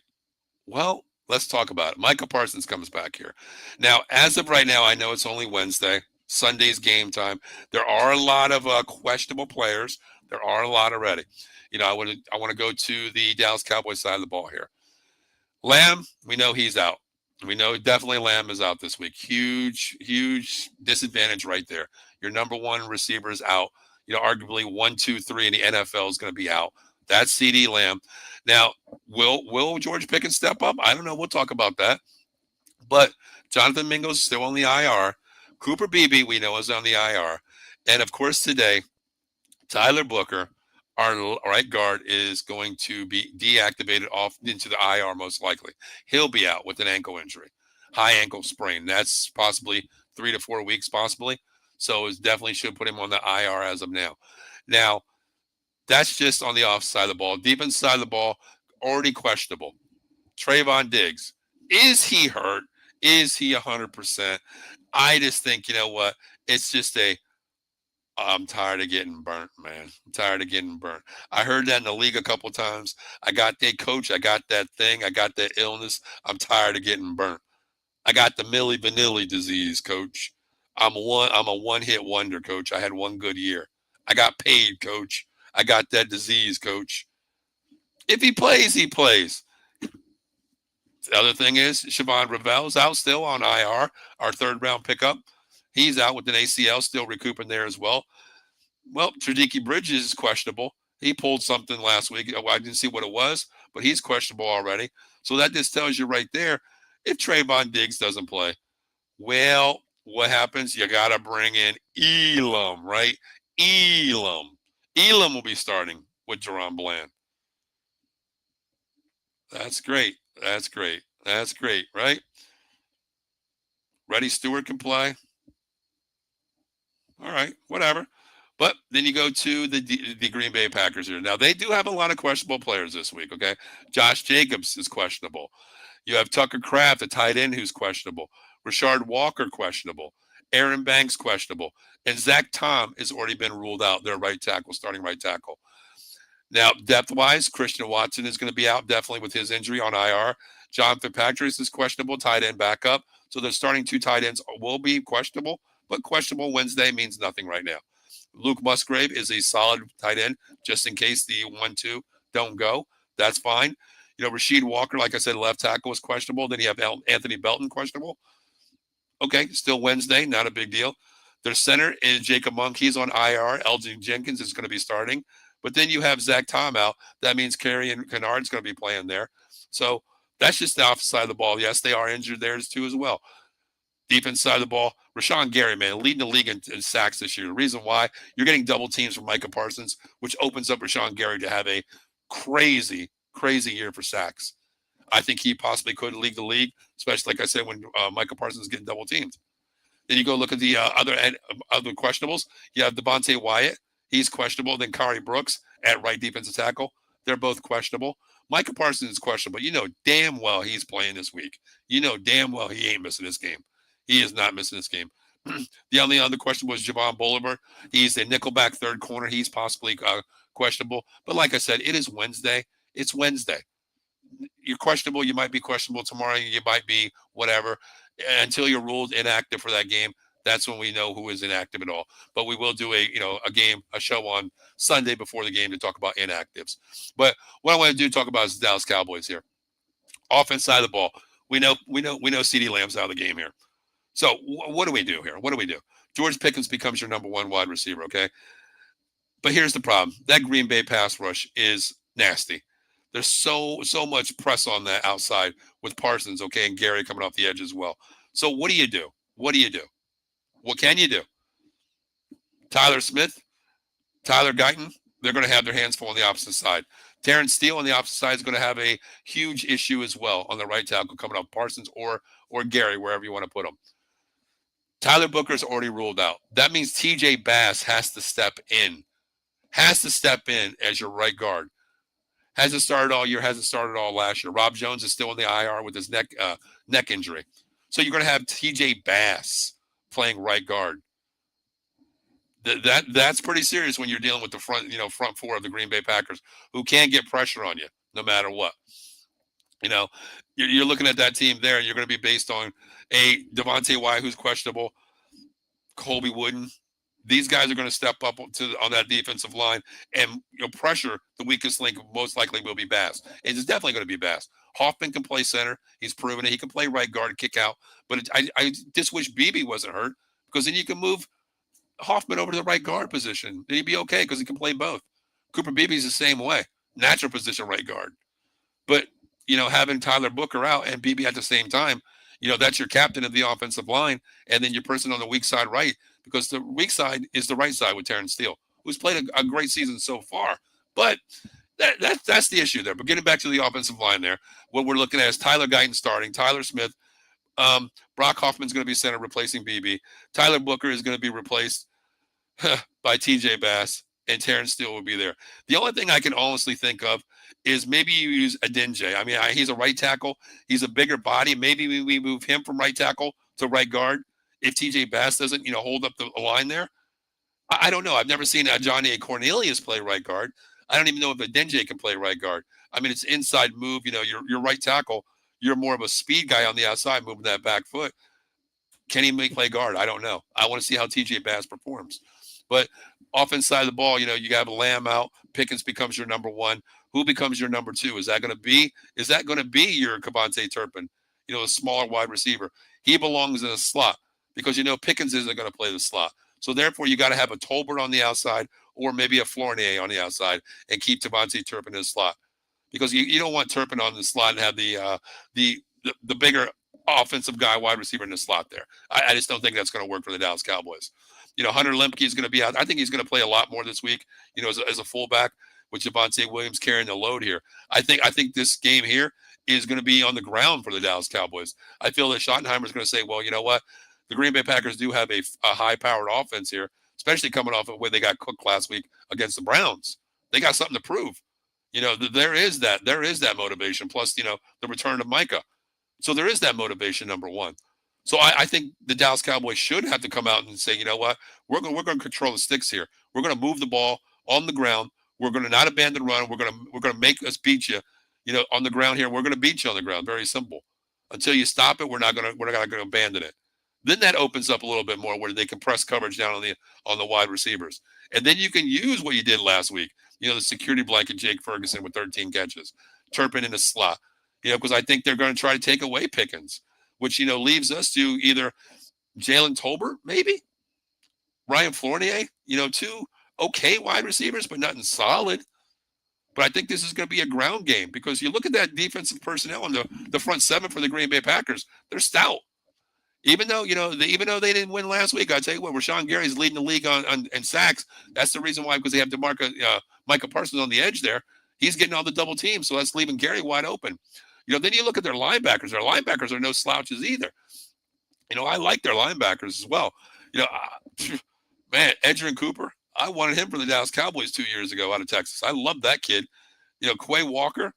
Well, let's talk about it. Micah Parsons comes back here. Now, as of right now, I know it's only Wednesday. Sunday's game time. There are a lot of questionable players. There are a lot already. I want to go to the Dallas Cowboys side of the ball here. Lamb, we know he's out. We know definitely Lamb is out this week. Huge disadvantage right there. Your number 1 receiver is out. Arguably 1, 2, 3 in the NFL is going to be out. That's CeeDee Lamb. Now, will George Pickens step up? I don't know. We'll talk about that. But Jonathan Mingo's still on the IR. Cooper Beebe, we know, is on the IR. And, of course, today, Tyler Booker, our right guard, is going to be deactivated off into the IR most likely. He'll be out with an ankle injury, high ankle sprain. That's possibly 3 to 4 weeks, possibly. So it definitely should put him on the IR as of now. Now, that's just on the off side of the ball. Deep inside of the ball, already questionable. Trayvon Diggs Is he hurt? Is he 100%? I just think, you know what? It's just I'm tired of getting burnt, man. I'm tired of getting burnt. I heard that in the league a couple of times. I got that coach. I got that thing. I got that illness. I'm tired of getting burnt. I got the Milli Vanilli disease, coach. I'm a one-hit wonder, coach. I had one good year. I got paid, coach. I got that disease, coach. If he plays, he plays. The other thing is Siobhan Ravel's out still on IR, our third round pickup. He's out with an ACL, still recouping there as well. Well, Tradiki Bridges is questionable. He pulled something last week. I didn't see what it was, but he's questionable already. So that just tells you right there, if Trayvon Diggs doesn't play, well, what happens? You got to bring in Elam, right? Elam. Elam will be starting with Jerron Bland. That's great. That's great. That's great, right? Reddy Stewart can play. All right, whatever. But then you go to the Green Bay Packers here. Now, they do have a lot of questionable players this week, okay? Josh Jacobs is questionable. You have Tucker Kraft, a tight end, who's questionable. Rashard Walker, questionable. Aaron Banks, questionable. And Zach Tom has already been ruled out, their right tackle, starting right tackle. Now, depth-wise, Christian Watson is going to be out definitely with his injury on IR. John Fitzpatrick is questionable, tight end backup. So the starting two tight ends will be questionable, but questionable Wednesday means nothing right now. Luke Musgrave is a solid tight end, just in case the 1-2 don't go. That's fine. You know, Rasheed Walker, like I said, left tackle was questionable. Then you have Anthony Belton questionable. Okay, still Wednesday, not a big deal. Their center is Jacob Monk. He's on IR. Elgin Jenkins is going to be starting. But then you have Zach Tom out. That means Kerry and Kennard's going to be playing there. So that's just the opposite side of the ball. Yes, they are injured there too as well. Defense side of the ball, Rashawn Gary, man, leading the league in sacks this year. The reason why, you're getting double teams from Micah Parsons, which opens up Rashawn Gary to have a crazy, crazy year for sacks. I think he possibly could lead the league, especially, like I said, when Micah Parsons is getting double teamed. Then you go look at the other questionables. You have Devontae Wyatt. He's questionable. Then Kari Brooks at right defensive tackle. They're both questionable. Micah Parsons is questionable. You know damn well he's playing this week. You know damn well he ain't missing this game. He is not missing this game. The only other question was Javon Bolivar. He's a nickelback third corner. He's possibly questionable. But like I said, it is Wednesday. It's Wednesday. You're questionable. You might be questionable tomorrow. You might be whatever. Until you're ruled inactive for that game, that's when we know who is inactive at all. But we will do a show on Sunday before the game to talk about inactives. But what I want to do talk about is the Dallas Cowboys here. Offense side of the ball. We know CeeDee Lamb's out of the game here. So what do we do here? What do we do? George Pickens becomes your number one wide receiver, okay? But here's the problem. That Green Bay pass rush is nasty. There's so much press on that outside with Parsons, okay, and Gary coming off the edge as well. So what do you do? What do you do? What can you do? Tyler Smith, Tyler Guyton, they're going to have their hands full on the opposite side. Terrence Steele on the opposite side is going to have a huge issue as well on the right tackle coming off Parsons or Gary, wherever you want to put him. Tyler Booker's already ruled out. That means TJ Bass has to step in. Has to step in as your right guard. Hasn't started all year, hasn't started all last year. Rob Jones is still in the IR with his neck injury. So you're going to have TJ Bass playing right guard. That's pretty serious when you're dealing with the front four of the Green Bay Packers, who can get pressure on you no matter what. You know, you're looking at that team there, and you're going to be based on Devontae Wyatt, who's questionable, Colby Wooden. These guys are going to step up on that defensive line and pressure the weakest link. Most likely will be Bass. It's definitely going to be Bass. Hoffman can play center. He's proven it. He can play right guard and kick out. But I just wish Beebe wasn't hurt, because then you can move Hoffman over to the right guard position. Then he'd be okay because he can play both. Cooper Beebe's the same way. Natural position right guard. But having Tyler Booker out and Beebe at the same time, that's your captain of the offensive line, and then your person on the weak side right, because the weak side is the right side with Terrence Steele, who's played a great season so far. But that's the issue there. But getting back to the offensive line there, what we're looking at is Tyler Guyton starting, Tyler Smith, Brock Hoffman's going to be center replacing Beebe. Tyler Booker is going to be replaced by TJ Bass. and Terrence Steele will be there. The only thing I can honestly think of is maybe you use Adinje. I mean, he's a right tackle. He's a bigger body. Maybe we move him from right tackle to right guard if TJ Bass doesn't, hold up the line there. I don't know. I've never seen Johnny A. Cornelius play right guard. I don't even know if Adinje can play right guard. I mean, it's inside move. Your right tackle. You're more of a speed guy on the outside, moving that back foot. Can he play guard? I don't know. I want to see how TJ Bass performs. But offense side of the ball, you have Lamb out. Pickens becomes your number one. Who becomes your number two? Is that going to be your Kavontae Turpin? A smaller wide receiver. He belongs in a slot because Pickens isn't going to play the slot. So therefore, you got to have a Tolbert on the outside or maybe a Fournier on the outside and keep Kavontae Turpin in the slot because you don't want Turpin on the slot and have the bigger offensive guy, wide receiver in the slot there. I just don't think that's going to work for the Dallas Cowboys. Hunter Lemke is going to be out. I think he's going to play a lot more this week, as a fullback with Javonte Williams carrying the load here. I think this game here is going to be on the ground for the Dallas Cowboys. I feel that Schottenheimer is going to say, well, you know what? The Green Bay Packers do have a high-powered offense here, especially coming off of where they got cooked last week against the Browns. They got something to prove. There is that motivation, plus, the return of Micah. So there is that motivation, number one. So I think the Dallas Cowboys should have to come out and say, you know what, we're going to control the sticks here. We're going to move the ball on the ground. We're going to not abandon run. We're going to make us beat you, on the ground here. We're going to beat you on the ground. Very simple. Until you stop it, we're not going to abandon it. Then that opens up a little bit more where they can press coverage down on the wide receivers, and then you can use what you did last week. The security blanket, Jake Ferguson with 13 catches, Turpin in the slot. Because I think they're going to try to take away Pickens, which, leaves us to either Jalen Tolbert, maybe, Ryan Fournier, two okay wide receivers, but nothing solid. But I think this is going to be a ground game because you look at that defensive personnel on the front seven for the Green Bay Packers, they're stout. Even though, even though they didn't win last week, I'll tell you what, Rashawn Gary's leading the league in sacks. That's the reason why, because they have Micah Parsons on the edge there. He's getting all the double teams, so that's leaving Gary wide open. Then you look at their linebackers. Their linebackers are no slouches either. I like their linebackers as well. Man, Edgerrin Cooper, I wanted him for the Dallas Cowboys 2 years ago out of Texas. I love that kid. Quay Walker,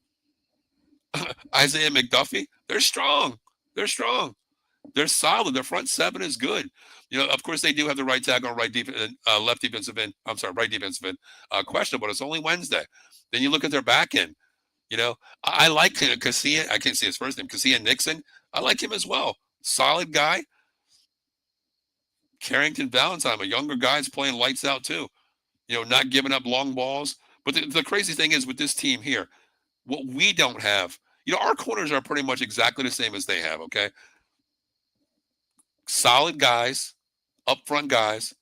Isaiah McDuffie, they're strong. They're strong. They're solid. Their front seven is good. Of course, they do have the right tackle on right defensive end. Right defensive end questionable, but it's only Wednesday. Then you look at their back end. I like Cassia. I can't see his first name. Cassia Nixon. I like him as well. Solid guy. Carrington Valentine, a younger guy, is playing lights out too. Not giving up long balls. But the crazy thing is with this team here, what we don't have, our corners are pretty much exactly the same as they have, okay? Solid guys, upfront guys.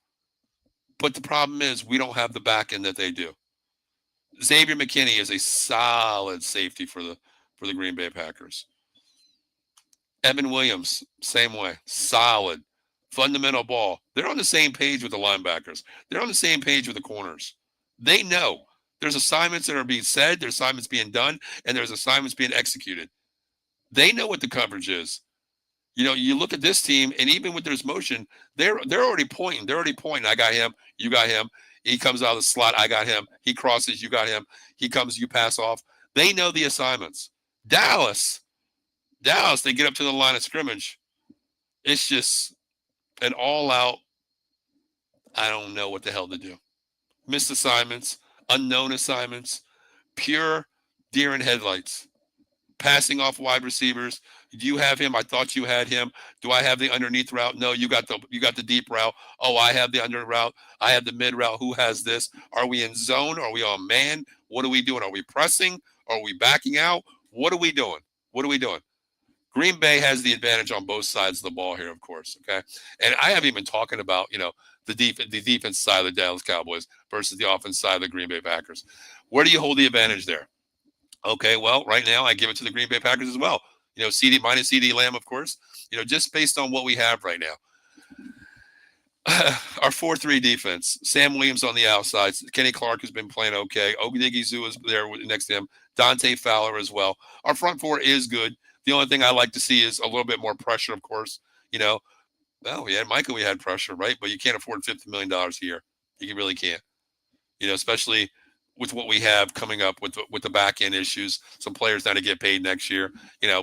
But the problem is we don't have the back end that they do. Xavier McKinney is a solid safety for the Green Bay Packers. Evan Williams, same way. Solid. Fundamental ball. They're on the same page with the linebackers. They're on the same page with the corners. They know there's assignments that are being said, there's assignments being done, and there's assignments being executed. They know what the coverage is. You look at this team, and even with their motion, they're already pointing. They're already pointing. I got him. You got him. He comes out of the slot. I got him. He crosses. You got him. He comes. You pass off. They know the assignments. Dallas, they get up to the line of scrimmage. It's just an all-out, I don't know what the hell to do. Missed assignments, unknown assignments, pure deer in headlights. Passing off wide receivers. Do you have him? I thought you had him. Do I have the underneath route? No, you got the deep route. Oh, I have the under route. I have the mid route. Who has this? Are we in zone? Are we on man? What are we doing? Are we pressing? Are we backing out? What are we doing? Green Bay has the advantage on both sides of the ball here, of course. Okay, and I haven't even talking about the defense side of the Dallas Cowboys versus the offense side of the Green Bay Packers. Where do you hold the advantage there? Okay, well, right now I give it to the Green Bay Packers as well. CD minus CD Lamb, of course. Just based on what we have right now. Our 4-3 defense. Sam Williams on the outside. Kenny Clark has been playing okay. Odighizuwa is there next to him. Dante Fowler as well. Our front four is good. The only thing I like to see is a little bit more pressure, of course. Well, we had Micah, we had pressure, right? But you can't afford $50 million a year. You really can't. especially with what we have coming up with the back end issues. Some players now to get paid next year,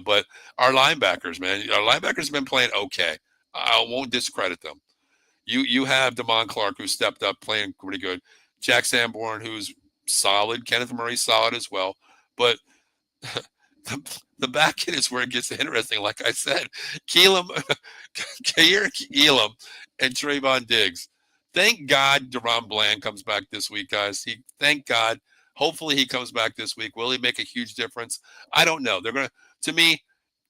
but our linebackers, man, our linebackers have been playing okay. I won't discredit them. You have Damon Clark, who stepped up, playing pretty good. Jack Sanborn, who's solid. Kenneth Murray, solid as well. But the back end is where it gets interesting. Like I said, Keelam, Kair Elam, and Trayvon Diggs. Thank God Deron Bland comes back this week, guys. Thank God. Hopefully he comes back this week. Will he make a huge difference? I don't know. They're gonna. To me,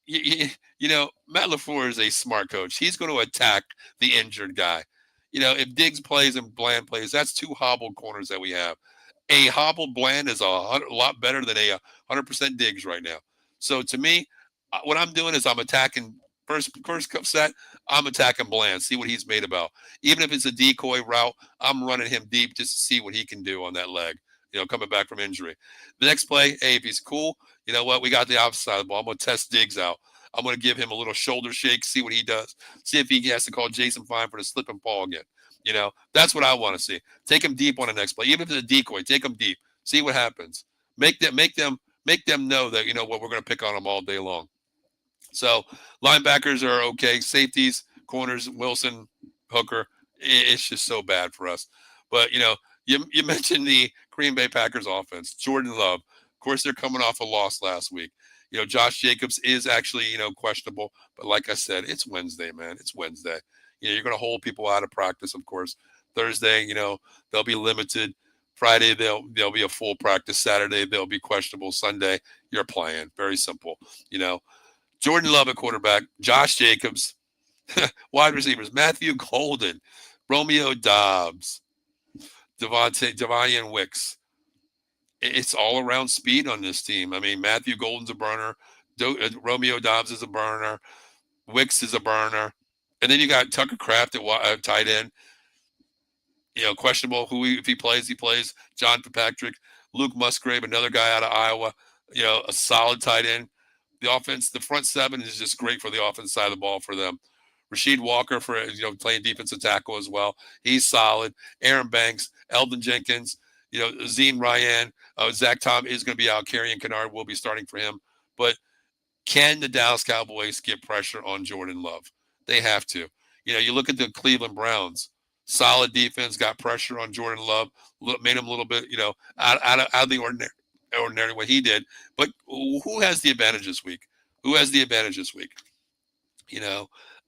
Matt LaFleur is a smart coach. He's going to attack the injured guy. If Diggs plays and Bland plays, that's two hobbled corners that we have. A hobbled Bland is a lot better than a 100% Diggs right now. So to me, what I'm doing is I'm attacking first set. I'm attacking Bland, see what he's made about. Even if it's a decoy route, I'm running him deep just to see what he can do on that leg. Coming back from injury. The next play, hey, if he's cool, you know what? We got the opposite side of the ball. I'm going to test Diggs out. I'm going to give him a little shoulder shake, see what he does. See if he has to call Jason Fine for the slip and fall again. That's what I want to see. Take him deep on the next play. Even if it's a decoy, take him deep. See what happens. Make them know that, what, we're going to pick on them all day long. So linebackers are okay. Safeties, corners, Wilson, Hooker. It's just so bad for us. But, you mentioned the Green Bay Packers offense. Jordan Love. Of course, they're coming off a loss last week. Josh Jacobs is actually, questionable. But like I said, it's Wednesday, man. It's Wednesday. You're going to hold people out of practice, of course. Thursday, they'll be limited. Friday, they'll be a full practice. Saturday, they'll be questionable. Sunday, you're playing. Very simple. Jordan Love at quarterback. Josh Jacobs. Wide receivers. Matthew Golden. Romeo Dobbs. Devayan Wicks. It's all around speed on this team. I mean, Matthew Golden's a burner. Romeo Dobbs is a burner. Wicks is a burner. And then you got Tucker Kraft at tight end. Questionable if he plays, he plays. John Fitzpatrick. Luke Musgrave, another guy out of Iowa. A solid tight end. The offense, the front seven is just great for the offense side of the ball for them. Rasheed Walker for playing defensive tackle as well. He's solid. Aaron Banks, Eldon Jenkins, Zine Ryan, Zach Tom is going to be out. Kerryon Kennard will be starting for him. But can the Dallas Cowboys get pressure on Jordan Love? They have to. You look at the Cleveland Browns. Solid defense, got pressure on Jordan Love, made him a little bit, out of the ordinary what he did. But who has the advantage this week? Who has the advantage this week?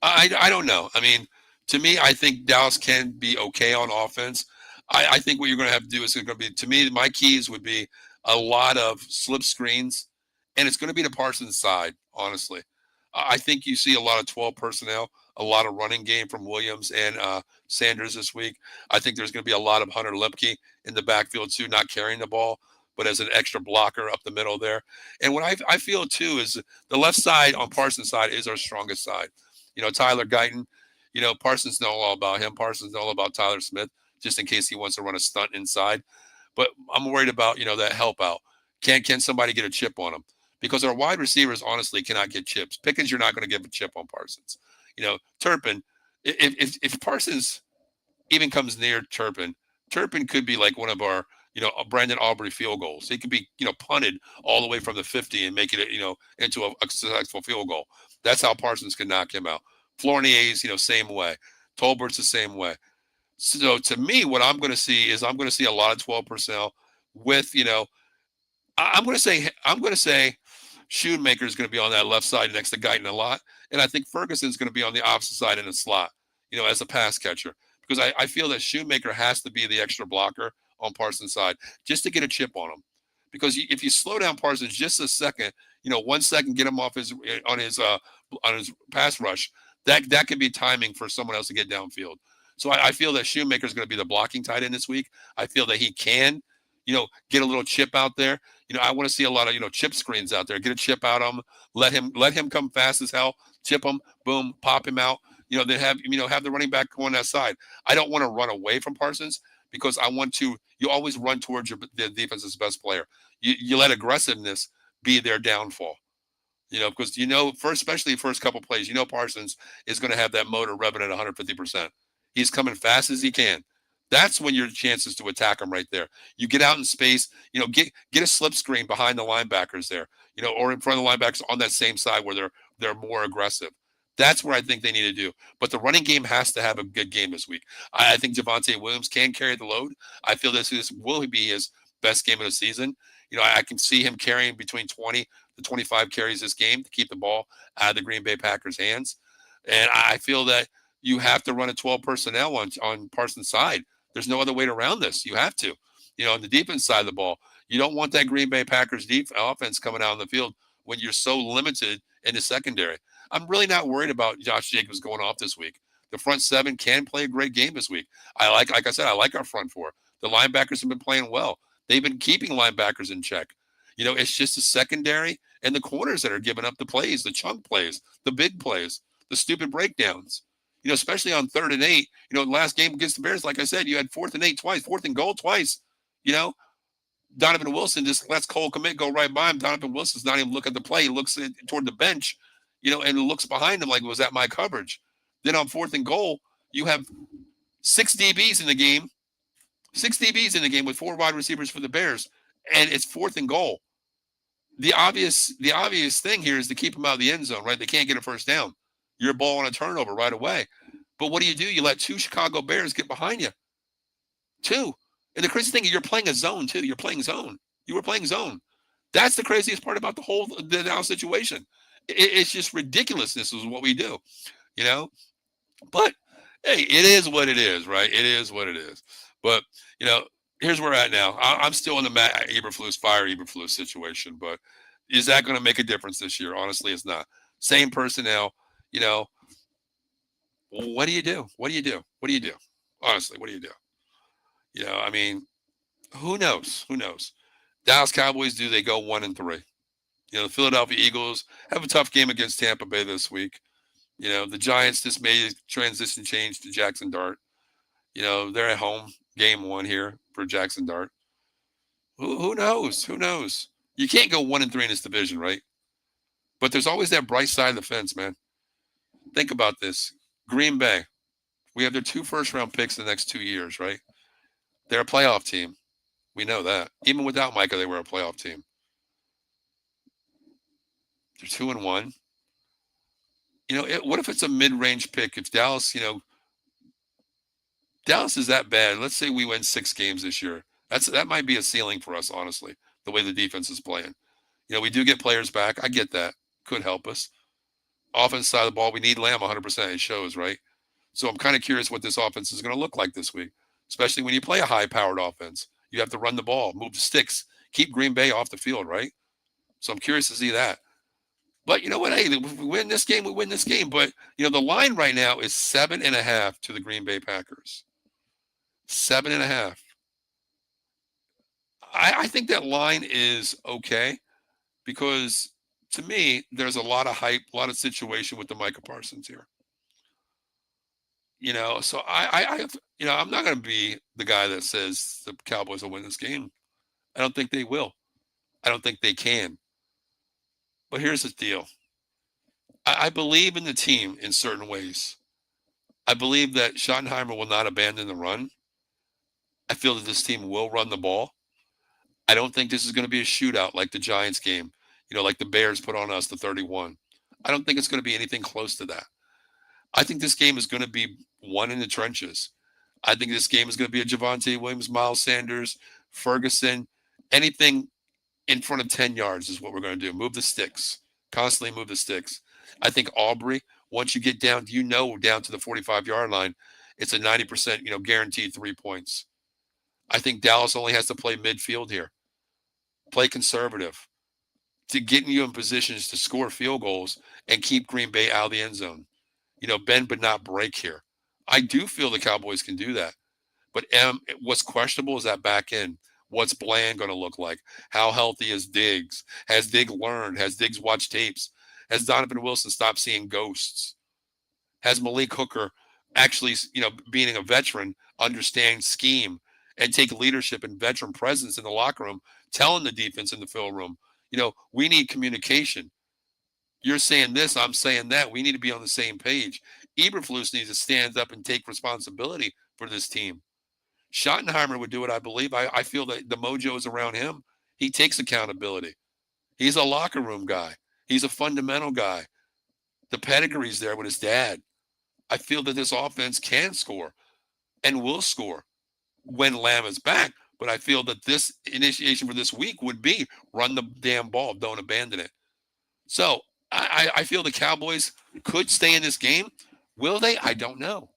I don't know. I mean, to me, I think Dallas can be okay on offense. I think what you're going to have to do is going to be, to me, my keys would be a lot of slip screens, and it's going to be the Parsons side, honestly. I think you see a lot of 12 personnel, a lot of running game from Williams and Sanders this week. I think there's going to be a lot of Hunter Lepke in the backfield, too, not carrying the ball, but as an extra blocker up the middle there. And what I feel, too, is the left side on Parsons' side is our strongest side. Tyler Guyton, Parsons know all about him. Parsons know all about Tyler Smith, just in case he wants to run a stunt inside. But I'm worried about, that help out. Can somebody get a chip on him? Because our wide receivers, honestly, cannot get chips. Pickens, you're not going to give a chip on Parsons. Turpin, if Parsons even comes near Turpin could be like one of our, a Brandon Aubrey field goals. He could be, punted all the way from the 50 and make it, into a successful field goal. That's how Parsons can knock him out. Fournier's, same way. Tolbert's the same way. So to me, what I'm going to see is I'm going to see a lot of 12 personnel with, I'm going to say Shoemaker is going to be on that left side next to Guyton a lot. And I think Ferguson's going to be on the opposite side in the slot, as a pass catcher. Because I feel that Shoemaker has to be the extra blocker on Parsons' side just to get a chip on him. Because if you slow down Parsons just a second, 1 second, get him off his pass rush, that could be timing for someone else to get downfield. So I feel that Shoemaker is going to be the blocking tight end this week. I feel that he can, get a little chip out there. I want to see a lot of, chip screens out there. Get a chip out of him. Let him come fast as hell. Chip him, boom, pop him out. Then have the running back go on that side. I don't want to run away from Parsons because you always run towards the defense's best player. You let aggressiveness be their downfall. Because especially first couple plays, Parsons is going to have that motor revving at 150%. He's coming fast as he can. That's when your chances to attack them right there. You get out in space, get a slip screen behind the linebackers there, or in front of the linebackers on that same side where they're more aggressive. That's what I think they need to do. But the running game has to have a good game this week. I think Javonte Williams can carry the load. I feel this will be his best game of the season. I can see him carrying between 20 to 25 carries this game to keep the ball out of the Green Bay Packers' hands. And I feel that you have to run a 12 personnel on Parsons' side. There's no other way around this. You have to. On the defense side of the ball, you don't want that Green Bay Packers offense coming out on the field when you're so limited in the secondary. I'm really not worried about Josh Jacobs going off this week. The front seven can play a great game this week. Like I said, I like our front four. The linebackers have been playing well. They've been keeping linebackers in check. It's just the secondary and the corners that are giving up the plays, the chunk plays, the big plays, the stupid breakdowns. Especially on 3rd and 8. Last game against the Bears, like I said, you had 4th and 8 twice, 4th and goal twice. Donovan Wilson just lets Cole Kmet go right by him. Donovan Wilson's not even looking at the play. He looks toward the bench, and looks behind him like, was that my coverage? Then on 4th and goal, you have 6 DBs in the game. 6 DBs in the game with 4 wide receivers for the Bears, and it's 4th and goal. The obvious thing here is to keep them out of the end zone, right? They can't get a first down. You're a ball on a turnover right away. But what do? You let 2 Chicago Bears get behind you. 2. And the crazy thing is you're playing a zone, too. You're playing zone. You were playing zone. That's the craziest part about the now situation. It's just ridiculousness is what we do, But, hey, it is what it is, right? It is what it is. But, here's where we're at now. I'm still in the Matt Eberflus, fire Eberflus situation. But is that going to make a difference this year? Honestly, it's not. Same personnel. What do you do? What do you do? What do you do? Honestly, what do you do? I mean, who knows? Who knows? Dallas Cowboys, do they go 1-3? The Philadelphia Eagles have a tough game against Tampa Bay this week. The Giants just made a transition change to Jackson Dart. They're at home, game 1 here for Jackson Dart. Who knows? Who knows? You can't go 1-3 in this division, right? But there's always that bright side of the fence, man. Think about this. Green Bay, we have their 2 first-round picks in the next 2 years, right? They're a playoff team. We know that. Even without Micah, they were a playoff team. They're 2-1. What if it's a mid-range pick? If Dallas, Dallas is that bad. Let's say we win 6 games this year. That might be a ceiling for us, honestly, the way the defense is playing. We do get players back. I get that. Could help us. Offense side of the ball, we need Lamb 100%. It shows, right? So I'm kind of curious what this offense is going to look like this week, especially when you play a high-powered offense. You have to run the ball, move the sticks, keep Green Bay off the field, right? So I'm curious to see that. But you know what? Hey, if we win this game, we win this game. But, the line right now is 7.5 to the Green Bay Packers. 7.5. I think that line is okay because, to me, there's a lot of hype, a lot of situation with the Micah Parsons here. So I'm not going to be the guy that says the Cowboys will win this game. I don't think they will. I don't think they can. But here's the deal. I believe in the team in certain ways. I believe that Schottenheimer will not abandon the run. I feel that this team will run the ball. I don't think this is going to be a shootout like the Giants game, like the Bears put on us, the 31. I don't think it's going to be anything close to that. I think this game is going to be won in the trenches. I think this game is going to be a Javonte Williams, Miles Sanders, Ferguson, anything in front of 10 yards is what we're going to do. Move the sticks. Constantly move the sticks. I think Aubrey, once you get down, down to the 45-yard line, it's a 90%, guaranteed 3 points. I think Dallas only has to play midfield here. Play conservative to getting you in positions to score field goals and keep Green Bay out of the end zone. Bend but not break here. I do feel the Cowboys can do that. But what's questionable is that back end. What's Bland going to look like? How healthy is Diggs? Has Diggs learned? Has Diggs watched tapes? Has Donovan Wilson stopped seeing ghosts? Has Malik Hooker actually, being a veteran, understand scheme and take leadership and veteran presence in the locker room, telling the defense in the film room, we need communication. You're saying this, I'm saying that. We need to be on the same page. Eberflus needs to stand up and take responsibility for this team. Schottenheimer would do it, I believe. I feel that the mojo is around him. He takes accountability. He's a locker room guy. He's a fundamental guy. The pedigree's there with his dad. I feel that this offense can score and will score when Lamb is back. But I feel that this initiation for this week would be run the damn ball. Don't abandon it. So I feel the Cowboys could stay in this game. Will they? I don't know.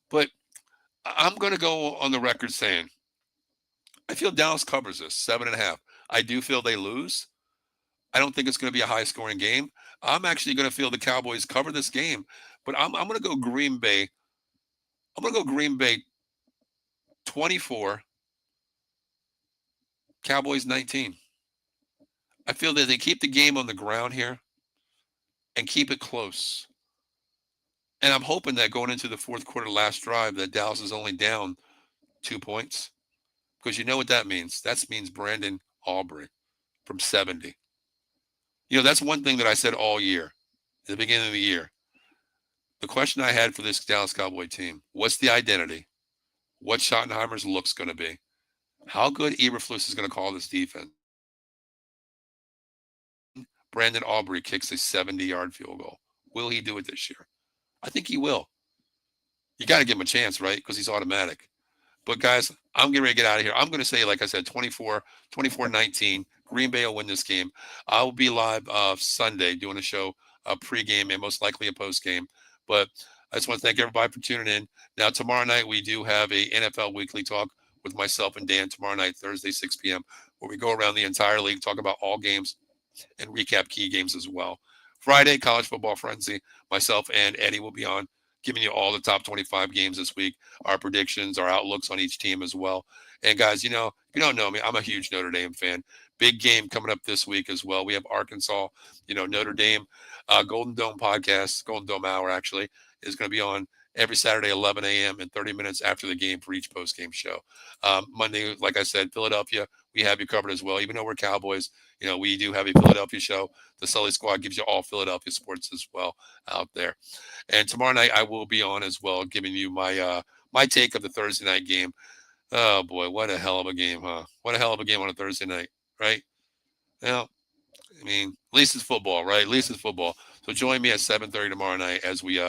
But I'm going to go on the record saying I feel Dallas covers this 7.5. I do feel they lose. I don't think it's going to be a high-scoring game. I'm actually going to feel the Cowboys cover this game, but I'm going to go Green Bay. I'm going to go Green Bay 24, Cowboys 19. I feel that they keep the game on the ground here and keep it close. And I'm hoping that going into the fourth quarter last drive that Dallas is only down 2 points. Because you know what that means. That means Brandon Aubrey from 70. That's one thing that I said all year, at the beginning of the year. The question I had for this Dallas Cowboy team, what's the identity? What Schottenheimer's look's going to be? How good Eberflus is going to call this defense? Brandon Aubrey kicks a 70-yard field goal. Will he do it this year? I think he will. You got to give him a chance, right? Because he's automatic. But, guys, I'm getting ready to get out of here. I'm going to say, like I said, 24-19. Green Bay will win this game. I will be live Sunday doing a show, a pregame and most likely a postgame. But I just want to thank everybody for tuning in. Now, tomorrow night, we do have a NFL Weekly Talk with myself and Dan tomorrow night, Thursday, 6 p.m., where we go around the entire league, talk about all games, and recap key games as well. Friday, College Football Frenzy. Myself and Eddie will be on, giving you all the top 25 games this week, our predictions, our outlooks on each team as well. And, guys, if you don't know me, I'm a huge Notre Dame fan. Big game coming up this week as well. We have Arkansas, Notre Dame, Golden Dome podcast, Golden Dome Hour, actually, is going to be on every Saturday, 11 a.m. and 30 minutes after the game for each post-game show. Monday, like I said, Philadelphia, we have you covered as well. Even though we're Cowboys, we do have a Philadelphia show. The Sully Squad gives you all Philadelphia sports as well out there. And tomorrow night, I will be on as well, giving you my take of the Thursday night game. Oh, boy, what a hell of a game, huh? What a hell of a game on a Thursday night, right? Well, at least it's football, right? At least it's football. So join me at 7:30 tomorrow night as we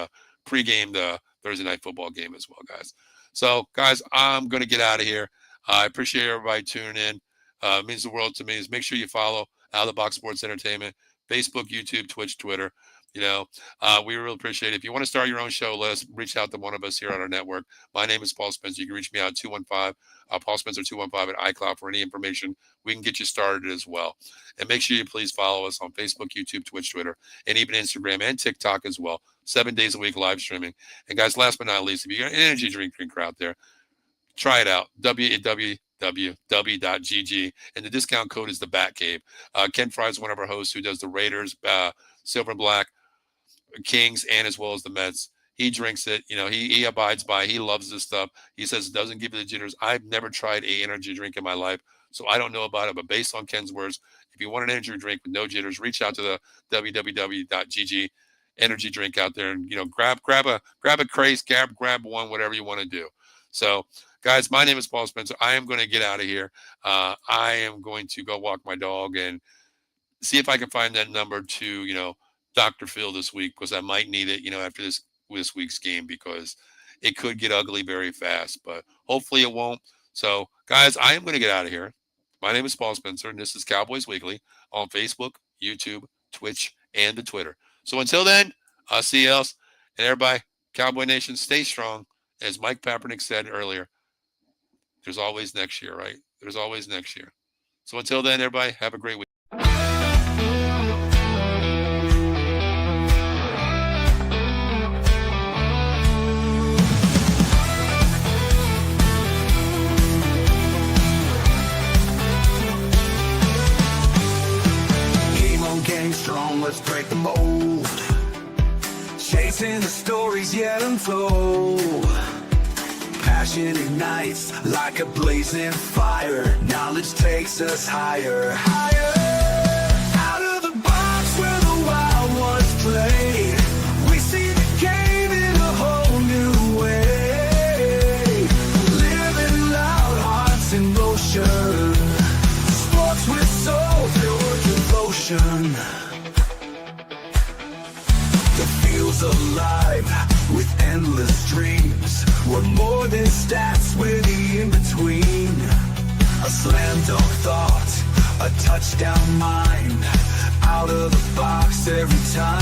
pregame the Thursday night football game as well, guys. So, guys, I'm going to get out of here. I appreciate everybody tuning in. It means the world to me. Make sure you follow Out of the Box Sports Entertainment, Facebook, YouTube, Twitch, Twitter. We really appreciate it. If you want to start your own show, let us reach out to one of us here on our network. My name is Paul Spencer. You can reach me out at 215, Paul Spencer 215 at iCloud for any information. We can get you started as well. And make sure you please follow us on Facebook, YouTube, Twitch, Twitter, and even Instagram and TikTok as well. 7 days a week live streaming. And guys, last but not least, if you got an energy drink drinker out there, try it out. www.gg. And the discount code is the Bat Cave. Ken Fry is one of our hosts who does the Raiders, Silver and Black, Kings, and as well as the Mets. He drinks it. He abides by. He loves this stuff. He says it doesn't give you the jitters. I've never tried a energy drink in my life, so I don't know about it. But based on Ken's words, if you want an energy drink with no jitters, reach out to the www.gg energy drink out there and grab a craze, grab one, whatever you want to do. So, guys, my name is Paul Spencer. I am going to get out of here. I am going to go walk my dog and see if I can find that number to Dr. Phil this week, because I might need it, after this week's game, because it could get ugly very fast, but hopefully it won't. So, guys, I am going to get out of here. My name is Paul Spencer, and this is Cowboys Weekly on Facebook, YouTube, Twitch, and the Twitter. So until then, I'll see you else. And everybody, Cowboy Nation, stay strong. As Mike Parsons said earlier, there's always next year, right? There's always next year. So until then, everybody, have a great week. Strong, let's break the mold. Chasing the stories yet untold. Passion ignites like a blazing fire. Knowledge takes us higher, higher. Out of the box where the wild ones play. We see the game in a whole new way. us alive with endless dreams. We're more than stats, we're the in-between. A slam dunk thought, a touchdown mind, out of the box every time.